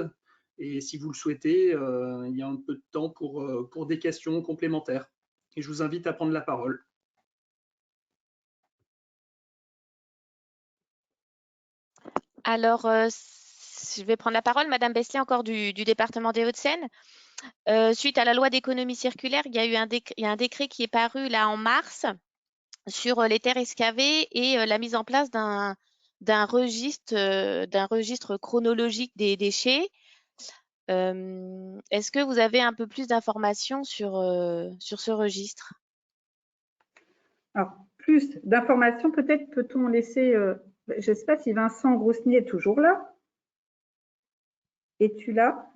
Et si vous le souhaitez, il y a un peu de temps pour des questions complémentaires. Et je vous invite à prendre la parole. Alors, je vais prendre la parole. Madame Besselet, encore du département des Hauts-de-Seine. Suite à la loi d'économie circulaire, il y a eu un décret qui est paru là en mars sur les terres excavées et la mise en place d'un registre chronologique des déchets. Est-ce que vous avez un peu plus d'informations sur ce registre? Alors, plus d'informations, peut-être peut-on laisser, je ne sais pas si Vincent Grosnier est toujours là. Es-tu là?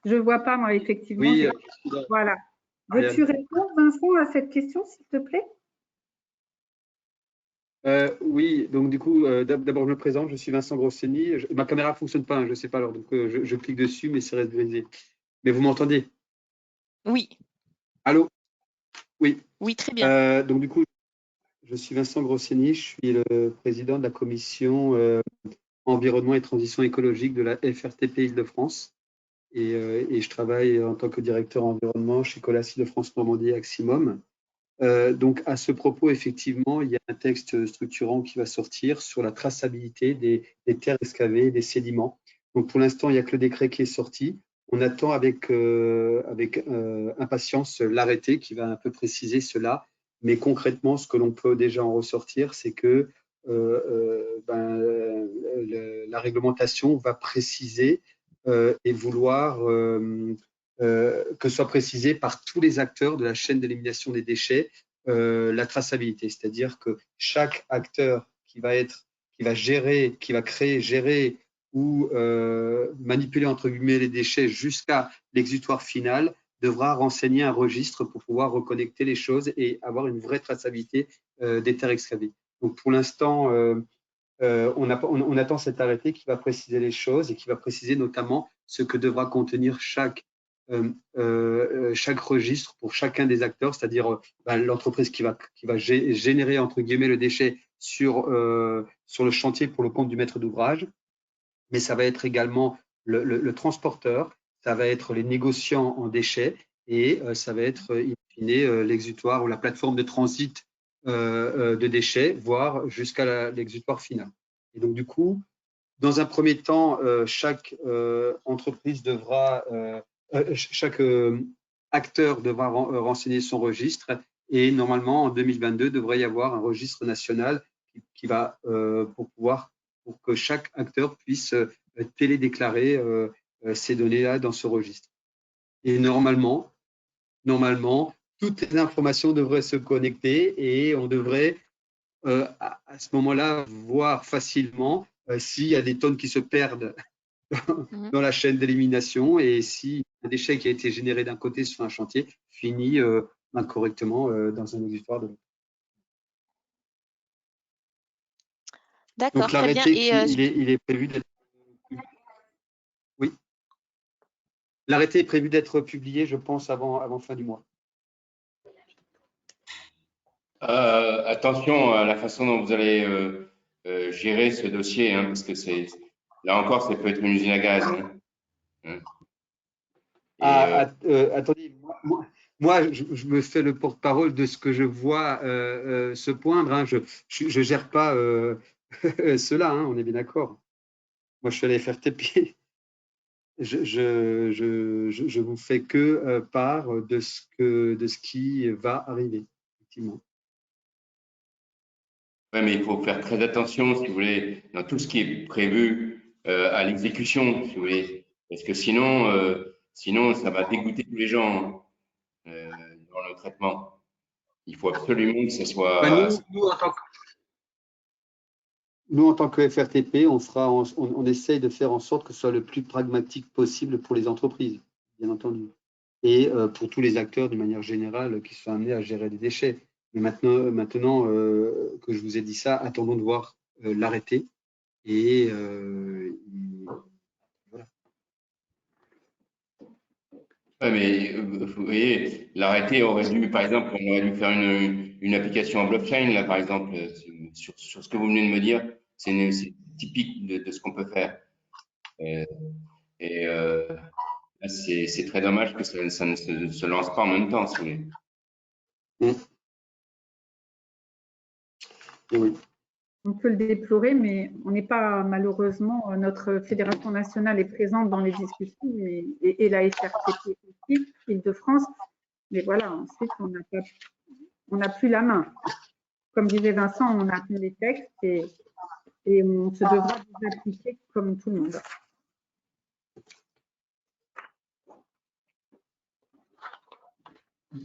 Je ne vois pas, moi, effectivement. Oui, voilà. Veux-tu répondre, Vincent, à cette question, s'il te plaît? Oui, donc du coup, d'abord je me présente, je suis Vincent Grosnier. Ma caméra ne fonctionne pas, je ne sais pas, alors donc je clique dessus, mais c'est reste brisé. Mais vous m'entendez? Oui. Allô? Oui. Oui, très bien. Donc du coup, je suis Vincent Grosnier, je suis le président de la commission environnement et transition écologique de la FRTP Île-de-France. Et je travaille en tant que directeur environnement chez Colas Île-de-France Normandie Aximum. Donc, à ce propos, effectivement, il y a un texte structurant qui va sortir sur la traçabilité des terres excavées, des sédiments. Donc, pour l'instant, il n'y a que le décret qui est sorti. On attend avec impatience l'arrêté qui va un peu préciser cela. Mais concrètement, ce que l'on peut déjà en ressortir, c'est que la réglementation va préciser et vouloir que soit précisé par tous les acteurs de la chaîne d'élimination des déchets la traçabilité. C'est-à-dire que chaque acteur qui va gérer, qui va créer, gérer ou manipuler entre guillemets les déchets jusqu'à l'exutoire final devra renseigner un registre pour pouvoir reconnecter les choses et avoir une vraie traçabilité des terres excavées. Donc pour l'instant, on attend cet arrêté qui va préciser les choses et qui va préciser notamment ce que devra contenir chaque registre pour chacun des acteurs, c'est-à-dire l'entreprise qui va générer entre guillemets le déchet sur le chantier pour le compte du maître d'ouvrage, mais ça va être également le transporteur, ça va être les négociants en déchets et ça va être in fine l'exutoire ou la plateforme de transit de déchets, voire jusqu'à l'exutoire final. Et donc du coup, dans un premier temps, chaque entreprise devra, chaque acteur devra renseigner son registre et normalement en 2022 devrait y avoir un registre national qui va pour que chaque acteur puisse télédéclarer ces données-là dans ce registre. Et normalement, toutes les informations devraient se connecter et on devrait à ce moment-là voir facilement s'il y a des tonnes qui se perdent dans la chaîne d'élimination et si un déchet qui a été généré d'un côté sur un chantier finit incorrectement dans un exutoire de l'autre. D'accord, Donc très bien. l'arrêté, il est prévu d'être… Oui. L'arrêté est prévu d'être publié, je pense, avant fin du mois. Attention à la façon dont vous allez gérer ce dossier, hein, parce que là encore, ça peut être une usine à gaz. Hein. Attendez, moi je me fais le porte-parole de ce que je vois se poindre. Hein. Je gère pas cela, hein, on est bien d'accord. Moi, je suis à la FRTP. Je vous fais que part de ce qui va arriver, effectivement. Oui, mais il faut faire très attention, si vous voulez, dans tout ce qui est prévu à l'exécution, si vous voulez, parce que sinon, ça va dégoûter tous les gens dans le traitement. Il faut absolument que ce soit… Nous, en tant que FRTP, on essaye de faire en sorte que ce soit le plus pragmatique possible pour les entreprises, bien entendu, et pour tous les acteurs d'une manière générale qui sont amenés à gérer des déchets. Mais maintenant que je vous ai dit ça, attendons de voir l'arrêté. Et voilà. Oui, mais vous voyez, l'arrêté aurait dû, par exemple, on aurait dû faire une application en blockchain, là, par exemple, sur ce que vous venez de me dire, c'est typique de ce qu'on peut faire. Là, c'est très dommage que ça ne se lance pas en même temps, si vous voulez. Oui. On peut le déplorer, mais on n'est pas, malheureusement, notre fédération nationale est présente dans les discussions et la FRTP aussi, Île-de-France. Mais voilà, ensuite, on n'a plus la main. Comme disait Vincent, on attend les textes et on se devra les appliquer comme tout le monde.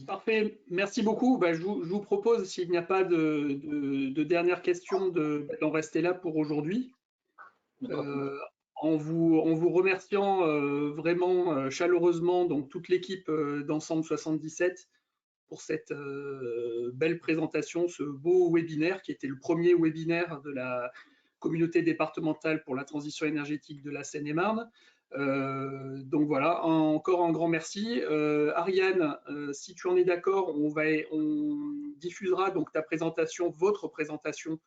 Parfait, merci beaucoup. Je vous propose, s'il n'y a pas de dernières questions, d'en rester là pour aujourd'hui. En vous remerciant vraiment chaleureusement donc, toute l'équipe d'Ensemble 77 pour cette belle présentation, ce beau webinaire qui était le premier webinaire de la communauté départementale pour la transition énergétique de la Seine-et-Marne. Donc voilà, encore un grand merci. Ariane, si tu en es d'accord, on diffusera donc ta présentation, votre présentation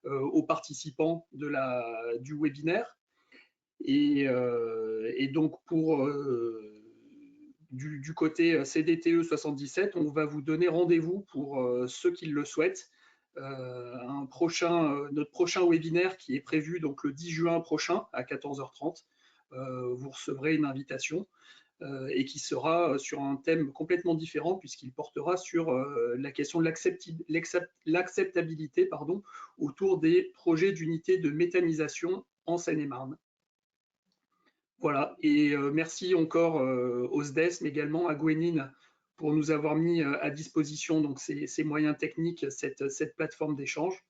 aux participants du webinaire. Et donc pour du côté CDTE 77, on va vous donner rendez-vous pour ceux qui le souhaitent. Notre prochain webinaire qui est prévu donc le 10 juin prochain à 14h30 vous recevrez une invitation et qui sera sur un thème complètement différent puisqu'il portera sur la question de l'acceptabilité autour des projets d'unité de méthanisation en Seine-et-Marne. Voilà, et merci encore au SDES, mais également à Gwenine pour nous avoir mis à disposition donc, ces moyens techniques, cette plateforme d'échange.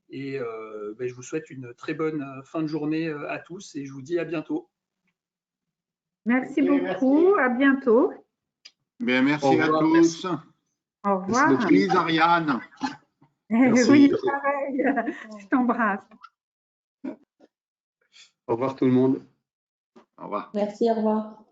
Et je vous souhaite une très bonne fin de journée à tous et je vous dis à bientôt. Merci beaucoup, à bientôt. Bien, merci à tous. Au revoir. Merci Ariane. Oui, pareil, je t'embrasse. Au revoir tout le monde. Au revoir. Merci, au revoir.